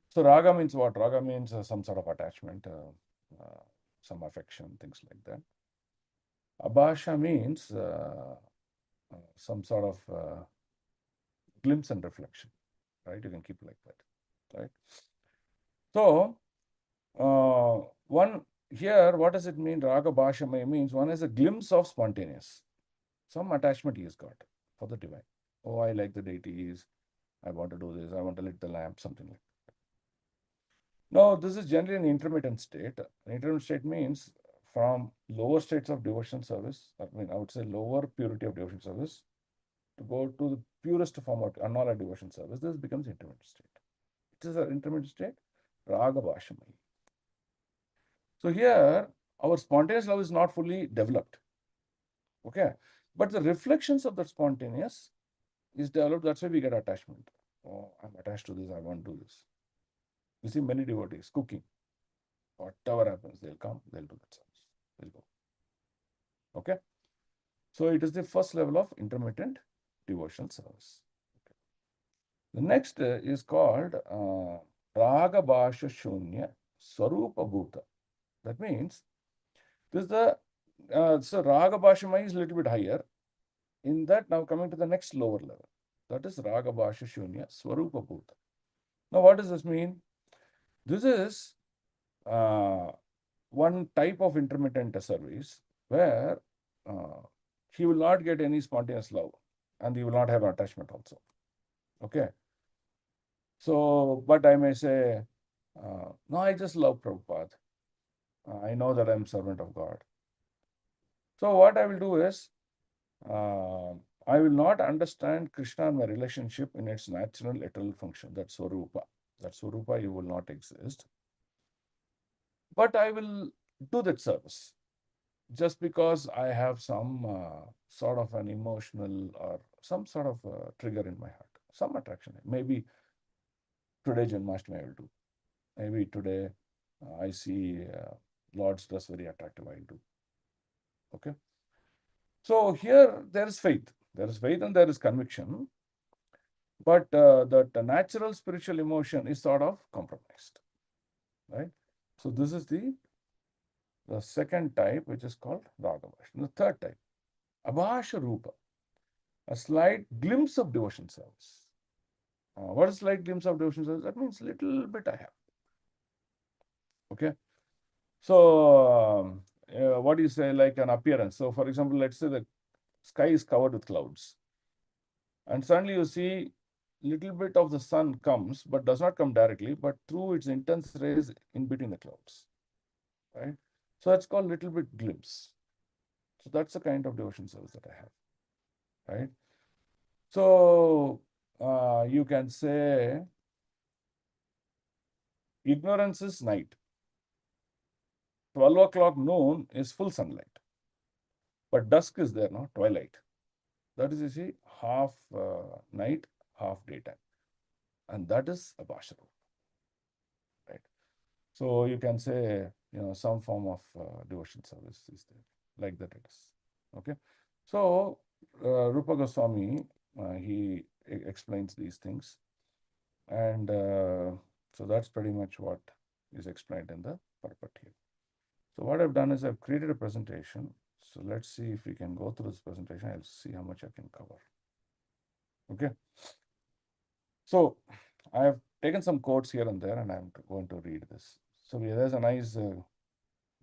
So Raga means what? Raga means some sort of attachment, some affection, things like that. Abhasha means some sort of glimpse and reflection, right? You can keep it like that, right? So, one here, what does it mean? Raga Bhashamaya means one has a glimpse of spontaneous, some attachment he has got for the divine. Oh, I like the deities. I want to do this. I want to lit the lamp, something like that. Now, this is generally an intermittent state. An intermittent state means from lower states of devotion service, I would say lower purity of devotion service, to go to the purest form of anala devotion service. This becomes intermittent state. It is an intermittent state, Raga Bhashamayi. So here, our spontaneous love is not fully developed. Okay. But the reflections of that spontaneous is developed. That's why we get attachment. Oh, I'm attached to this. I want to do this. You see many devotees cooking. Whatever happens, they'll come, they'll do that service. They'll go. Okay. So it is the first level of intermittent devotional service. Okay. The next is called Raga Bhasha Shunya Swarupa Bhuta. That means this is the so Raga Bhashamai is a little bit higher. In that, now coming to the next lower level, that is Raga Bhasha Shunya Swarupa Bhuta. Now, what does this mean? This is one type of intermittent service where he will not get any spontaneous love and he will not have attachment also. Okay. So, but I may say, no, I just love Prabhupada. I know that I'm servant of God. So what I will do is, I will not understand Krishna and my relationship in its natural eternal function. That's Swarupa. That Swarupa, you will not exist. But I will do that service just because I have some sort of an emotional or some sort of trigger in my heart, some attraction. Maybe today Janmashtami I will do. Maybe today I see Lord's dress very attractive, I will do. Okay. So here there is faith. There is faith and there is conviction. But that natural spiritual emotion is sort of compromised. Right? So this is the second type, which is called Raga Bhasha. The third type, Abhasha Rupa, a slight glimpse of devotion service. What is slight glimpse of devotion service? That means little bit I have. Okay. So what do you say, like an appearance? So for example, let's say the sky is covered with clouds. And suddenly you see little bit of the sun comes, but does not come directly, but through its intense rays in between the clouds. Right? So that's called little bit glimpse. So that's the kind of devotion service that I have. Right? So you can say ignorance is night. 12 o'clock noon is full sunlight. But dusk is there, no? Twilight. That is, you see, half night, half daytime. And that is a Bhasha. Right? So you can say, some form of devotion service is there. Like that it is. Okay. So Rupa Goswami, he explains these things. And so that's pretty much what is explained in the purport here. So what I've done is I've created a presentation. So let's see if we can go through this presentation. I'll see how much I can cover. Okay. So I have taken some quotes here and there, and I'm going to read this. So there's a nice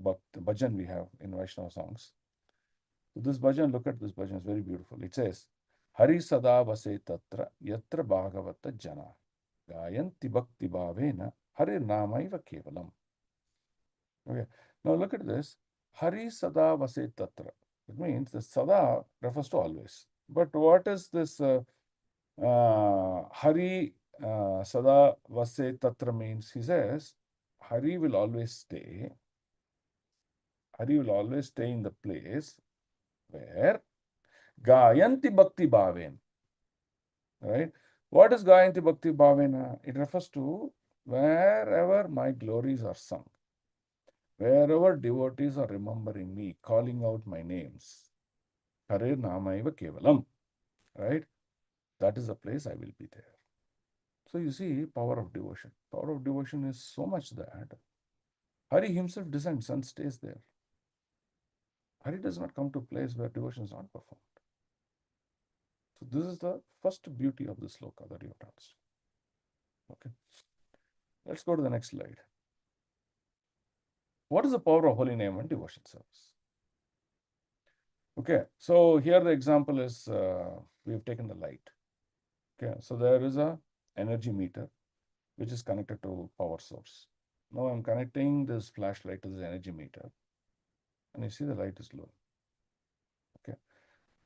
bhajan we have in Vaishnava songs. So this bhajan, look at this bhajan, it's very beautiful. It says, Hari sada vase tatra yatra bhagavata jana gayanti bhakti bhavena Hari namaiva kevalam. Okay. Now look at this. Hari sada vase tatra. It means the sada refers to always. But what is this Hari sada vase tatra means? He says, Hari will always stay. Hari will always stay in the place where Gayanti Bhakti Bhaven. Right? What is Gayanti Bhakti Bhavena? It refers to wherever my glories are sung, wherever devotees are remembering me, calling out my names. Hare Namaiva Kevalam. Right? That is the place I will be there. So you see, power of devotion. Power of devotion is so much that Hari himself descends and stays there. Hari does not come to a place where devotion is not performed. So this is the first beauty of this sloka that you have to understand. Okay. Let's go to the next slide. What is the power of holy name and devotion service? Okay, so here the example is we have taken the light. Okay, so there is a energy meter which is connected to power source. Now I'm connecting this flashlight to this energy meter, and you see the light is glowing. Okay.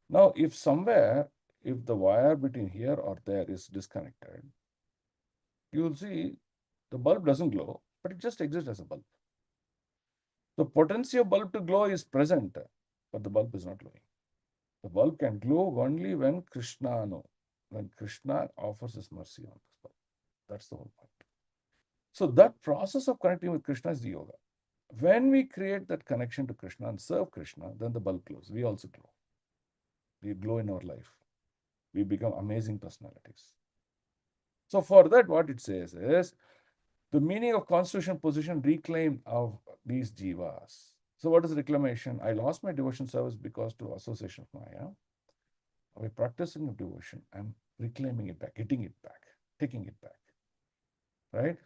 Now if somewhere, if the wire between here or there is disconnected, you will see the bulb doesn't glow, but it just exists as a bulb. The potency of bulb to glow is present, but the bulb is not glowing. The bulb can glow only when Krishna offers his mercy on this bulb. That's the whole point. So that process of connecting with Krishna is the yoga. When we create that connection to Krishna and serve Krishna, then the bulb glows. We also glow. We glow in our life. We become amazing personalities. So for that, what it says is, the meaning of constitutional position reclaim of these jivas. So what is reclamation? I lost my devotion service because to association of Maya. By practicing of devotion, I'm reclaiming it back, getting it back, taking it back. Right?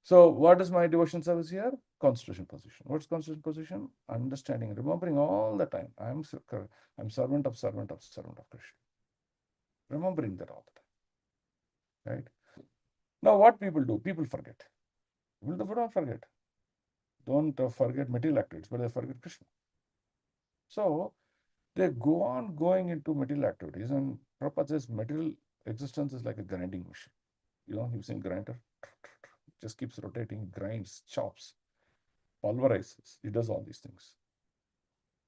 So what is my devotion service here? Constitutional position. What's constitutional position? Understanding, remembering all the time. I'm servant of Krishna. Remembering that all the time. Right? Now what people do? People forget. People don't forget. Don't forget material activities, but they forget Krishna. So they go on going into material activities, and Prabhupada says material existence is like a grinding machine. You know, you've seen grinder, just keeps rotating, grinds, chops, pulverizes. It does all these things.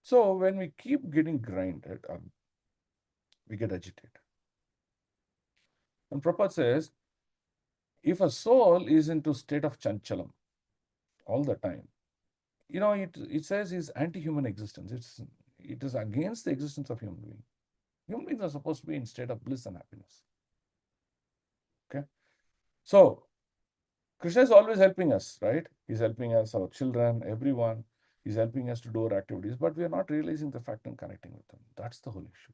So when we keep getting grinded, we get agitated. And Prabhupada says, if a soul is into state of chanchalam all the time, you know, it says is anti-human existence. It is against the existence of human being. Human beings are supposed to be in state of bliss and happiness. Okay. So Krishna is always helping us, right? He's helping us, our children, everyone. He's helping us to do our activities, but we are not realizing the fact and connecting with them. That's the whole issue.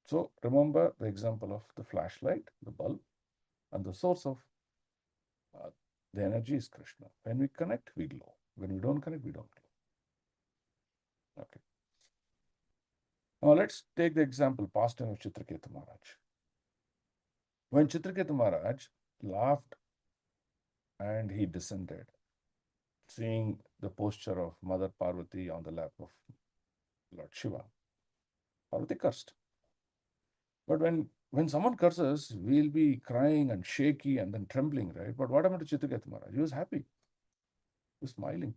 So remember the example of the flashlight, the bulb, and the source of the energy is Krishna. When we connect, we glow. When we don't connect, we don't glow. Okay. Now let's take the example, pastime of Chitraketu Maharaj. When Chitraketu Maharaj laughed and he descended, seeing the posture of Mother Parvati on the lap of Lord Shiva, Parvati cursed. But when someone curses, we'll be crying and shaky and then trembling, right? But what happened to Chitraketu Maharaj? He was happy. He was smiling.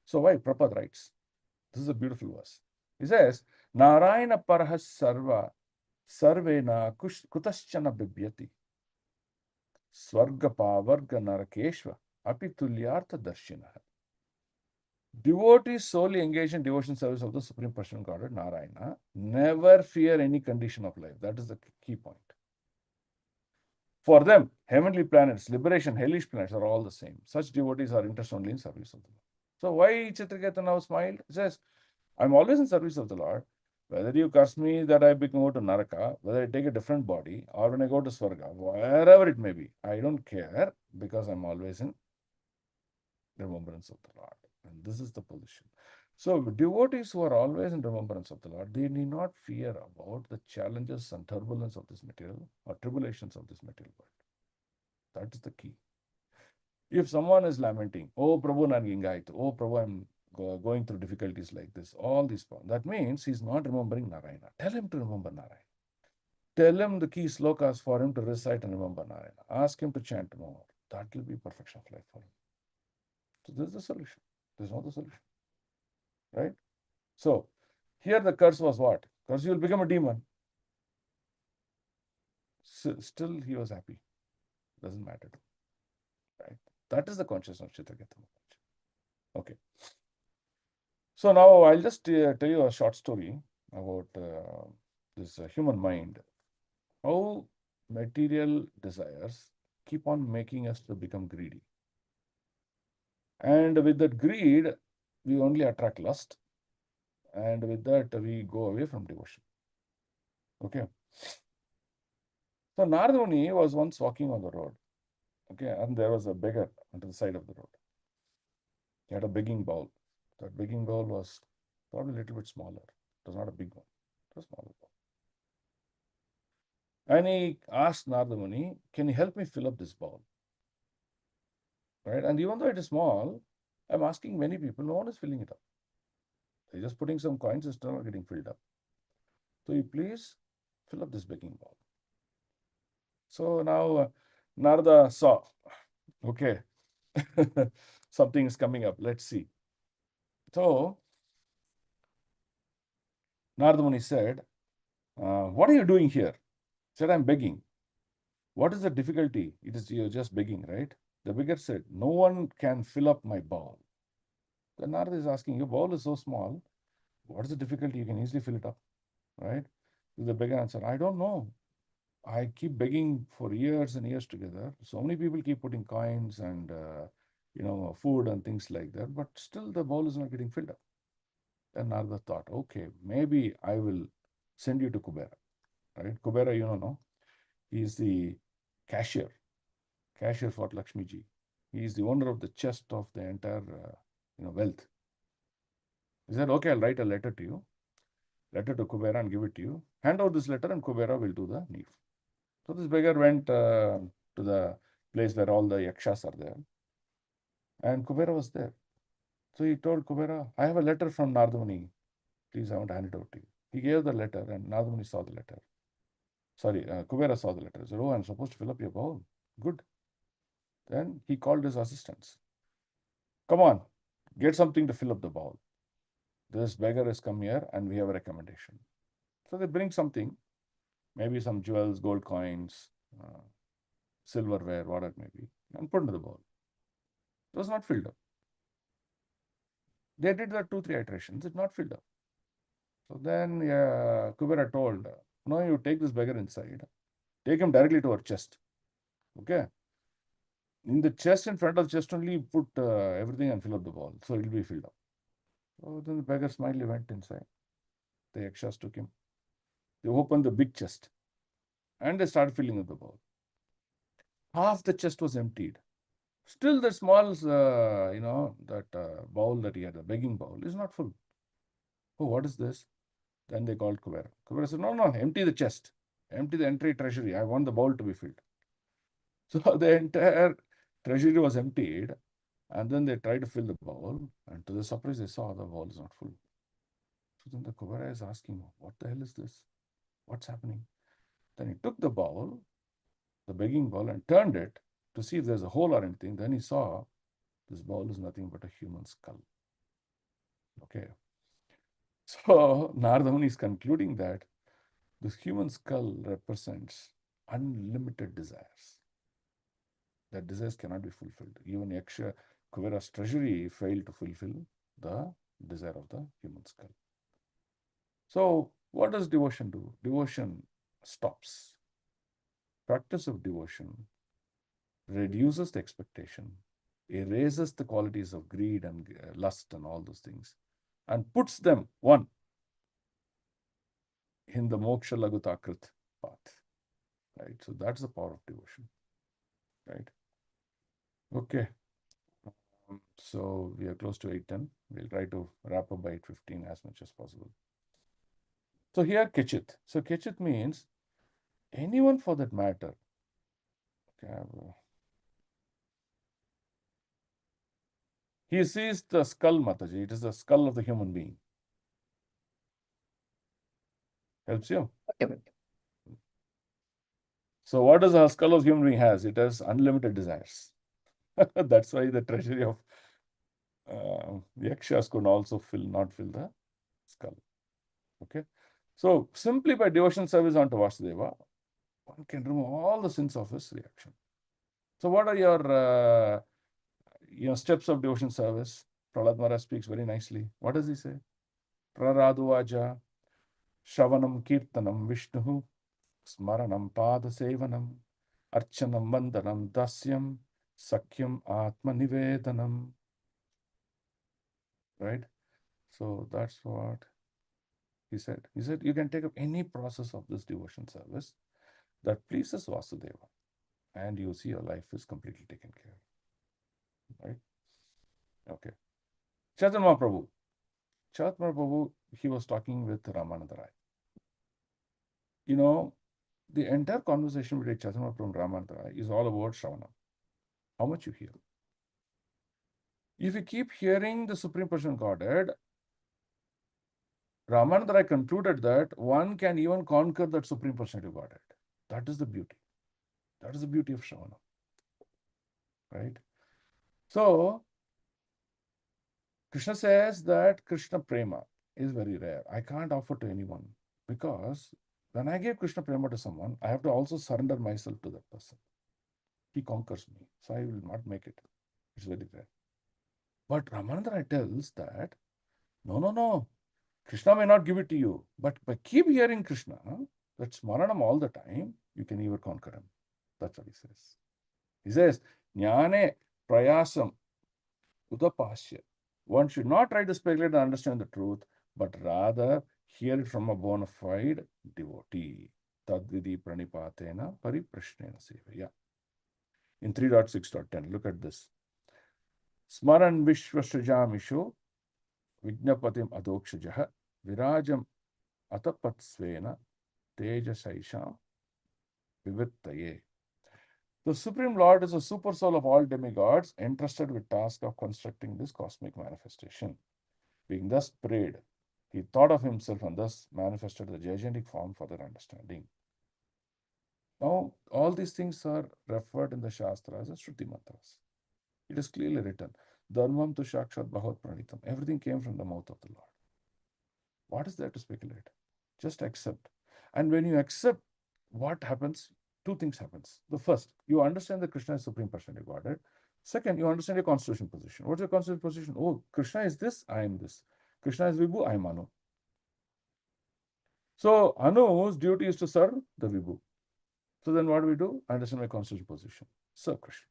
So why? Prabhupada writes. This is a beautiful verse. He says, Narayana parahas sarva sarvena kutaschana bibhyati swarga pavarga narakeshva apitulyartha darshinaha. Devotees solely engaged in devotion service of the Supreme Personal Godhead, Narayana, never fear any condition of life. That is the key point. For them, heavenly planets, liberation, hellish planets are all the same. Such devotees are interested only in service of the Lord. So why Chitraketu now smiled? He says, I'm always in service of the Lord. Whether you curse me that I go to Naraka, whether I take a different body, or when I go to Swarga, wherever it may be, I don't care because I'm always in remembrance of the Lord. And this is the position. So devotees who are always in remembrance of the Lord, they need not fear about the challenges and turbulence of this material or tribulations of this material world. That is the key. If someone is lamenting, oh Prabhu Nangingaito, oh Prabhu, I'm going through difficulties like this, all these problems, that means he's not remembering Narayana. Tell him to remember Narayana. Tell him the key slokas for him to recite and remember Narayana. Ask him to chant more. That will be perfection of life for him. So this is the solution. This is not the solution. Right? So here the curse was what? Curse, you will become a demon. Still he was happy. Doesn't matter. Right? That is the consciousness of Chitraketu. Okay. So now I'll just tell you a short story about this human mind. How material desires keep on making us to become greedy. And with that greed, we only attract lust. And with that, we go away from devotion. Okay. So Narada Muni was once walking on the road. Okay. And there was a beggar on the side of the road. He had a begging bowl. That begging bowl was probably a little bit smaller. It was not a big one. It was a smaller bowl. And he asked Narada Muni, can you help me fill up this bowl? Right? And even though it is small, I'm asking many people, no one is filling it up. They're just putting some coins, it's still not getting filled up. So you please fill up this begging bowl. So now Narada saw, okay, something is coming up. Let's see. So Narada Muni said, what are you doing here? He said, I'm begging. What is the difficulty? It is you're just begging, right? The beggar said, no one can fill up my bowl. Then Narada is asking, your bowl is so small. What is the difficulty? You can easily fill it up, right? The beggar answered, I don't know. I keep begging for years and years together. So many people keep putting coins and food and things like that, but still the bowl is not getting filled up. Then Narada thought, okay, maybe I will send you to Kubera. Right? Kubera, no? He is the cashier for Lakshmi ji. He is the owner of the chest of the entire wealth. He said, okay, I'll write a letter to you, letter to Kubera and give it to you. Hand out this letter and Kubera will do the neef. So this beggar went to the place where all the yakshas are there. And Kubera was there. So he told Kubera, I have a letter from Narada Muni. Please, I want to hand it over to you. He gave the letter and Narada Muni saw the letter. Sorry, Kubera saw the letter. He said, oh, I'm supposed to fill up your bowl. Good. Then he called his assistants. Come on, get something to fill up the bowl. This beggar has come here and we have a recommendation. So they bring something, maybe some jewels, gold coins, silverware, whatever it may be, and put into the bowl. It was not filled up. They did that 2-3 iterations, it's not filled up. So then Kubera told, no, you take this beggar inside, take him directly to our chest. Okay. In the chest, in front of the chest only, put everything and fill up the bowl. So it will be filled up. So then the beggar smilingly went inside. The yakshas took him. They opened the big chest and they started filling up the bowl. Half the chest was emptied. Still the small, bowl that he had, the begging bowl, is not full. Oh, what is this? Then they called Kubera. Kubera said, no, empty the chest. Empty the entire treasury. I want the bowl to be filled. So the entire treasury was emptied. And then they tried to fill the bowl. And to the surprise, they saw the bowl is not full. So then the Kubera is asking, what the hell is this? What's happening? Then he took the bowl, the begging bowl, and turned it to see if there's a hole or anything. Then he saw this bowl is nothing but a human skull. Okay. So Narada Muni is concluding that this human skull represents unlimited desires. That desires cannot be fulfilled. Even Yaksha Kuvera's treasury failed to fulfill the desire of the human skull. So what does devotion do? Devotion stops. practice of devotion reduces the expectation, erases the qualities of greed and lust and all those things, and puts them one in the moksha lagutakrit path. Right? So that's the power of devotion. Right? Okay. So we are close to 8:10. We'll try to wrap up by 8:15 as much as possible. So here Kechit. So Kechit means anyone for that matter. Okay. He sees the skull, Mataji. It is the skull of the human being. Helps you? Okay. So what does a skull of human being has? It has unlimited desires. That's why the treasury of yakshas could also not fill the skull. Okay. So simply by devotion service onto Vasudeva, one can remove all the sins of his reaction. So what are your steps of devotion service? Prahlad Maharaj speaks very nicely. What does he say? Praraduvaja, Shravanam Kirtanam Vishnu, Smaranam Pada Sevanam, Archanam Vandanam Dasyam, Sakyam Atma Nivedanam. Right? So that's what he said. He said, you can take up any process of this devotion service that pleases Vasudeva, and you see your life is completely taken care of. Right? Okay. Chaitanya Mahaprabhu. Chaitanya Mahaprabhu, he was talking with Ramananda Rai. You know, the entire conversation between Chaitanya Mahaprabhu and Ramananda Rai is all about Shravana. How much you hear. If you keep hearing the Supreme Personal Godhead, Ramananda Rai concluded that one can even conquer that Supreme Personality Godhead. That is the beauty. That is the beauty of Shravana. Right? So, Krishna says that Krishna Prema is very rare. I can't offer to anyone because when I give Krishna Prema to someone, I have to also surrender myself to that person. He conquers me, so I will not make it. It's very rare. But Ramananda Rai tells that, no. Krishna may not give it to you, but by keep hearing Krishna, that smaranam all the time, you can even conquer him. That's what he says. He says, Jnane prayasam udapasya. One should not try to speculate and understand the truth, but rather hear it from a bona fide devotee. Tadvidi pranipatena pariprashnena sevaya. In 3.6.10, look at this. Smaran vishvasrajamisho Vignapatim Adokshajaha Virajam Atapatsvena Tejasaisham Vivittaye. The Supreme Lord is a super soul of all demigods entrusted with task of constructing this cosmic manifestation. Being thus prayed, he thought of himself and thus manifested the gigantic form for their understanding. Now, all these things are referred in the Shastras as Shruti Mantras. It is clearly written, Dharmam tu Shakshat Bhavat Pranitam. Everything came from the mouth of the Lord. What is there to speculate? Just accept. And when you accept, what happens? Two things happens. The first, you understand that Krishna is Supreme Personality Godhead. Second, you understand your constitutional position. What's your constitutional position? Oh, Krishna is this, I am this. Krishna is Vibhu, I am Anu. So Anu's duty is to serve the Vibhu. So then what do we do? I understand my constitutional position. Serve Krishna.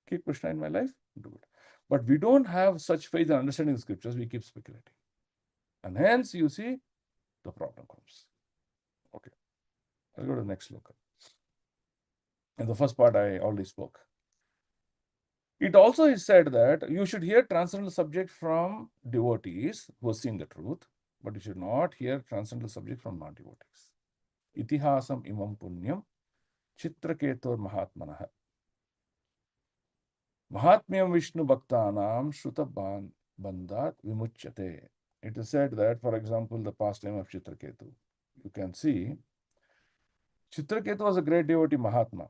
Keep Krishna in my life, do it. But we don't have such faith and understanding the scriptures, we keep speculating. And hence, you see, the problem comes. Okay. I'll go to the next sloka. In the first part, I already spoke. It also is said that you should hear transcendental subject from devotees who have seen the truth, but you should not hear transcendental subject from non-devotees. Itihasam imam punyam chitraketur mahatmanah. Mahatmyam Vishnu bhaktanam shruta bandhat vimuchyate. It is said that, for example, the pastime of Chitraketu. You can see Chitraketu was a great devotee Mahatma.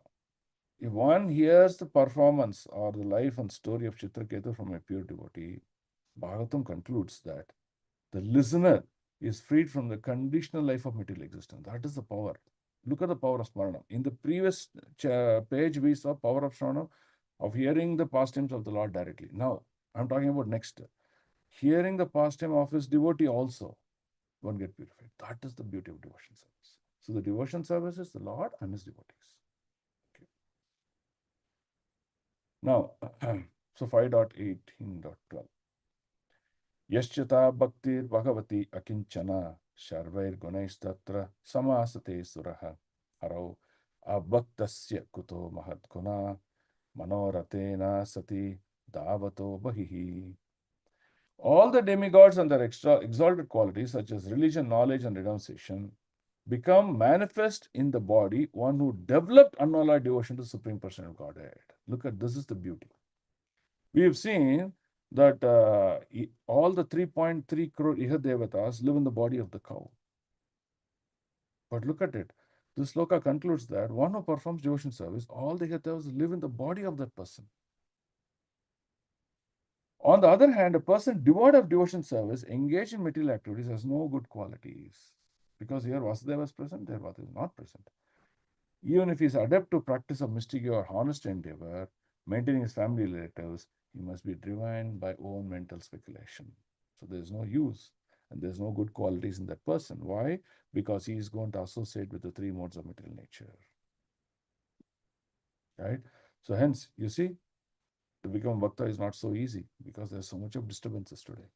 If one hears the performance or the life and story of Chitraketu from a pure devotee, Bhagavatam concludes that the listener is freed from the conditional life of material existence. That is the power. Look at the power of Smaranam. In the previous page, we saw power of Smaranam, of hearing the pastimes of the Lord directly. Now, I'm talking about next. Hearing the pastime of his devotee also, one get purified. That is the beauty of devotion service. So the devotion service is the Lord and his devotees. Now, so 5.18.12. Yaschata bhaktir bhagavati akinchana sharvair gunaistatra samasate suraha harau abhaktasya kuto mahadguna manoratena sati davato bahihi. All the demigods and their exalted qualities, such as religion, knowledge, and renunciation, become manifest in the body, one who developed unalloyed devotion to the Supreme Person of Godhead. Look at this is the beauty. We have seen that all the 3.3 crore Ihadevatas live in the body of the cow. But look at it. This sloka concludes that one who performs devotion service, all the Ihadevatas live in the body of that person. On the other hand, a person devoid of devotion service, engaged in material activities, has no good qualities. Because here Vasudeva is present, there Vasudeva is not present. Even if he is adept to practice of mystic or honest endeavor, maintaining his family relatives, he must be driven by own mental speculation. So there is no use and there is no good qualities in that person. Why? Because he is going to associate with the three modes of material nature. Right? So hence, you see, to become Bhakta is not so easy because there's so much of disturbances today.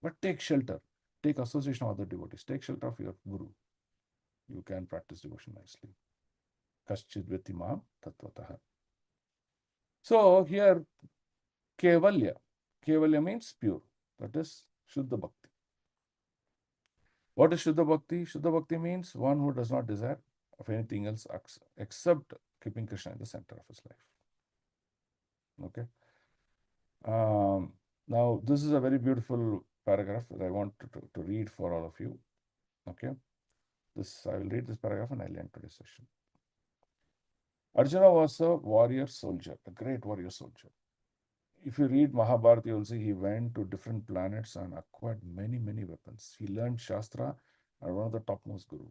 But take shelter. Take association of other devotees. Take shelter of your Guru. You can practice devotion nicely. Kaschid Vitimam Tattvataha. So here, Kevalya. Kevalya means pure. That is Shuddha Bhakti. What is Shuddha Bhakti? Shuddha Bhakti means one who does not desire of anything else except keeping Krishna in the center of his life. Okay. Now, this is a very beautiful paragraph that I want to read for all of you. Okay. I will read this paragraph and I'll end today's session. Arjuna was a warrior soldier, a great warrior soldier. If you read Mahabharata, you'll see he went to different planets and acquired many, many weapons. He learned Shastra and one of the topmost guru.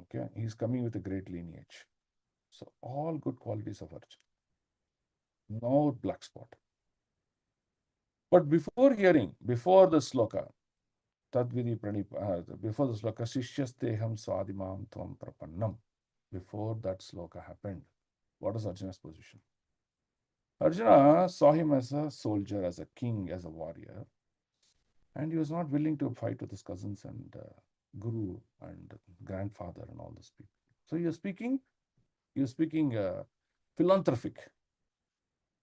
Okay, he's coming with a great lineage. So all good qualities of Arjuna. No black spot. But before the sloka, Tadvidi Pranip, before the sloka, Shishyasteham Swadimam Tvam Prapannam. Before that sloka happened, what is Arjuna's position? Arjuna saw him as a soldier, as a king, as a warrior, and he was not willing to fight with his cousins and guru and grandfather and all those people. So he was speaking philanthropic.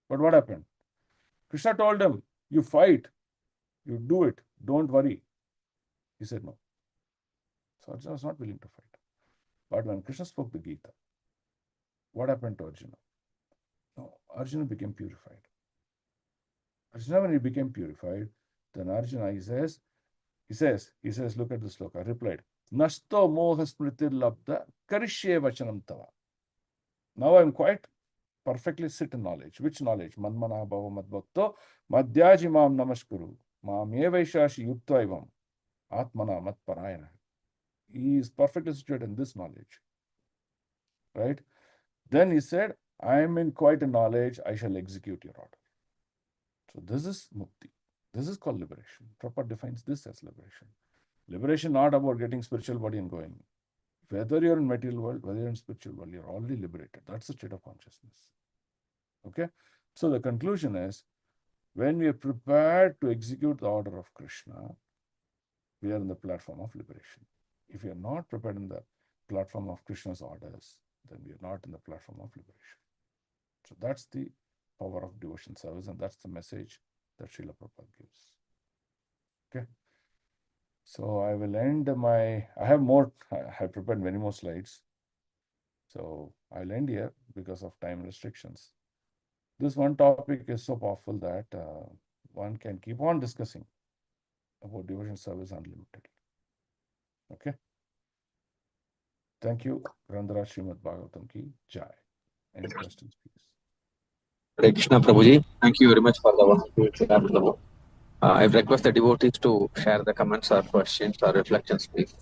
But what happened? Krishna told him, you fight, you do it, don't worry. He said no. So Arjuna was not willing to fight. But when Krishna spoke the Gita, what happened to Arjuna? No, Arjuna became purified. Arjuna, when he became purified, then Arjuna, he says, look at this sloka, replied, Nasto moha smritir labda karishye vachanam tava. Now I'm quite perfectly sit in knowledge. Which knowledge? Manmana bhava madbhakto madhyajimam namaskuru mam evaishashi yuktva atmana matparayana. He is perfectly situated in this knowledge. Right? Then he said, I am in quite a knowledge, I shall execute your order. So this is mukti. This is called liberation. Prabhupada defines this as liberation. Liberation not about getting spiritual body and going. Whether you're in material world, whether you're in spiritual world, you're already liberated. That's the state of consciousness. Okay? So the conclusion is, when we are prepared to execute the order of Krishna, we are in the platform of liberation. If we are not prepared in the platform of Krishna's orders, then we are not in the platform of liberation. So that's the power of devotion service, and that's the message that Srila Prabhupada gives. Okay. So I will end I have prepared many more slides. So I'll end here because of time restrictions. This one topic is so powerful that one can keep on discussing about devotion service unlimited. Okay. Thank you. Grandhara Srimad Bhagavatam ki Jai. Any questions, please? Hare Krishna Prabhuji, thank you very much for the wonderful share, Prabhu. I request the devotees to share the comments or questions or reflections, please.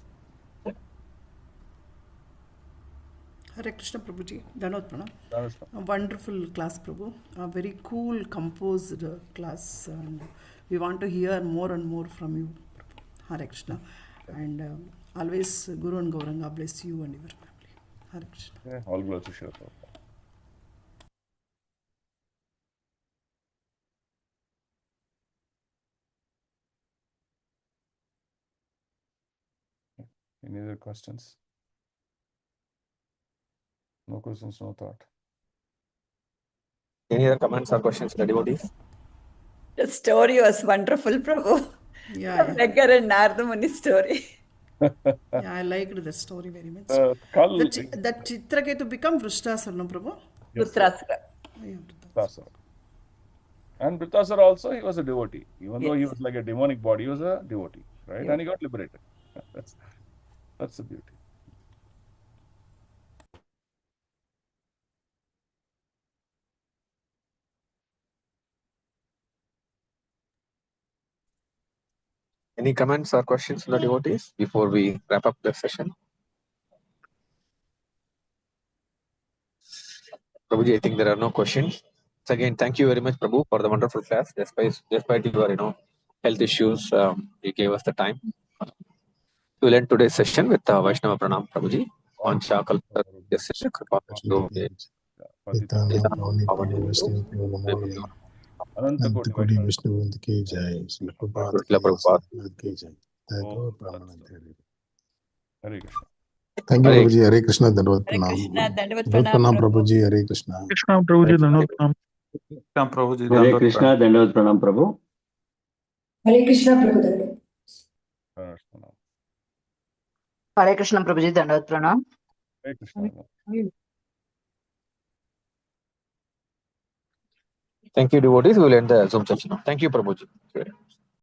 Hare Krishna Prabhuji, Danot Pranam. That A wonderful class, Prabhu. A very cool, composed class. And we want to hear more and more from you, Prabhu. Hare Krishna. And always Guru and Gauranga bless you and your family. Hare Krishna. all glory to Srila Prabhupada. Any other questions? No questions, no thought. Any other comments or questions from the devotees? The story was wonderful, Prabhu. Yeah, The yeah. beggar and Narada Muni story. Yeah, I liked the story very much. Skull. That Chitraketu become Vrishtasura, no, Prabhu? Yes, Putrasura. Yeah, Vritasura. And Vritasura also, he was a devotee. Even though he Yes. was like a demonic body, he was a devotee, right? Yeah. And he got liberated. That's the beauty. Any comments or questions from the devotees before we wrap up the session? Prabhuji, I think there are no questions. So again, thank you very much, Prabhu, for the wonderful class. Despite your health issues, you gave us the time. We'll end today's session with Vaishnava Pranam, Prabhuji. On Chakal, Ananta Koti Koti Vaishnava. Vishnu Vrinda ki jai, Srila Prabhupada Srila ki Prabhupada. ki jai. Om Tat Sat. Hare Krishna. Thank you, Hare Prabhuji. Hare Krishna, Dandavad Hare Pranam. Krishna, Dandavat Dandavad Pranam, Pranam, Prabhu. Prabhuji. Hare Krishna. Krishna Prabhuji, Dandavad Pranam. Krishna Prabhuji, Hare Dandavad Krishna, Pranam. Dandavad Pranam Prabhu. Hare Krishna Prabhu Dandavat. Hare Krishna. Hare Krishna Prabhuji, Dandavat Pranam. Hare Krishna. Thank you, devotees. We will end the Zoom session. Thank you, Prabhuji.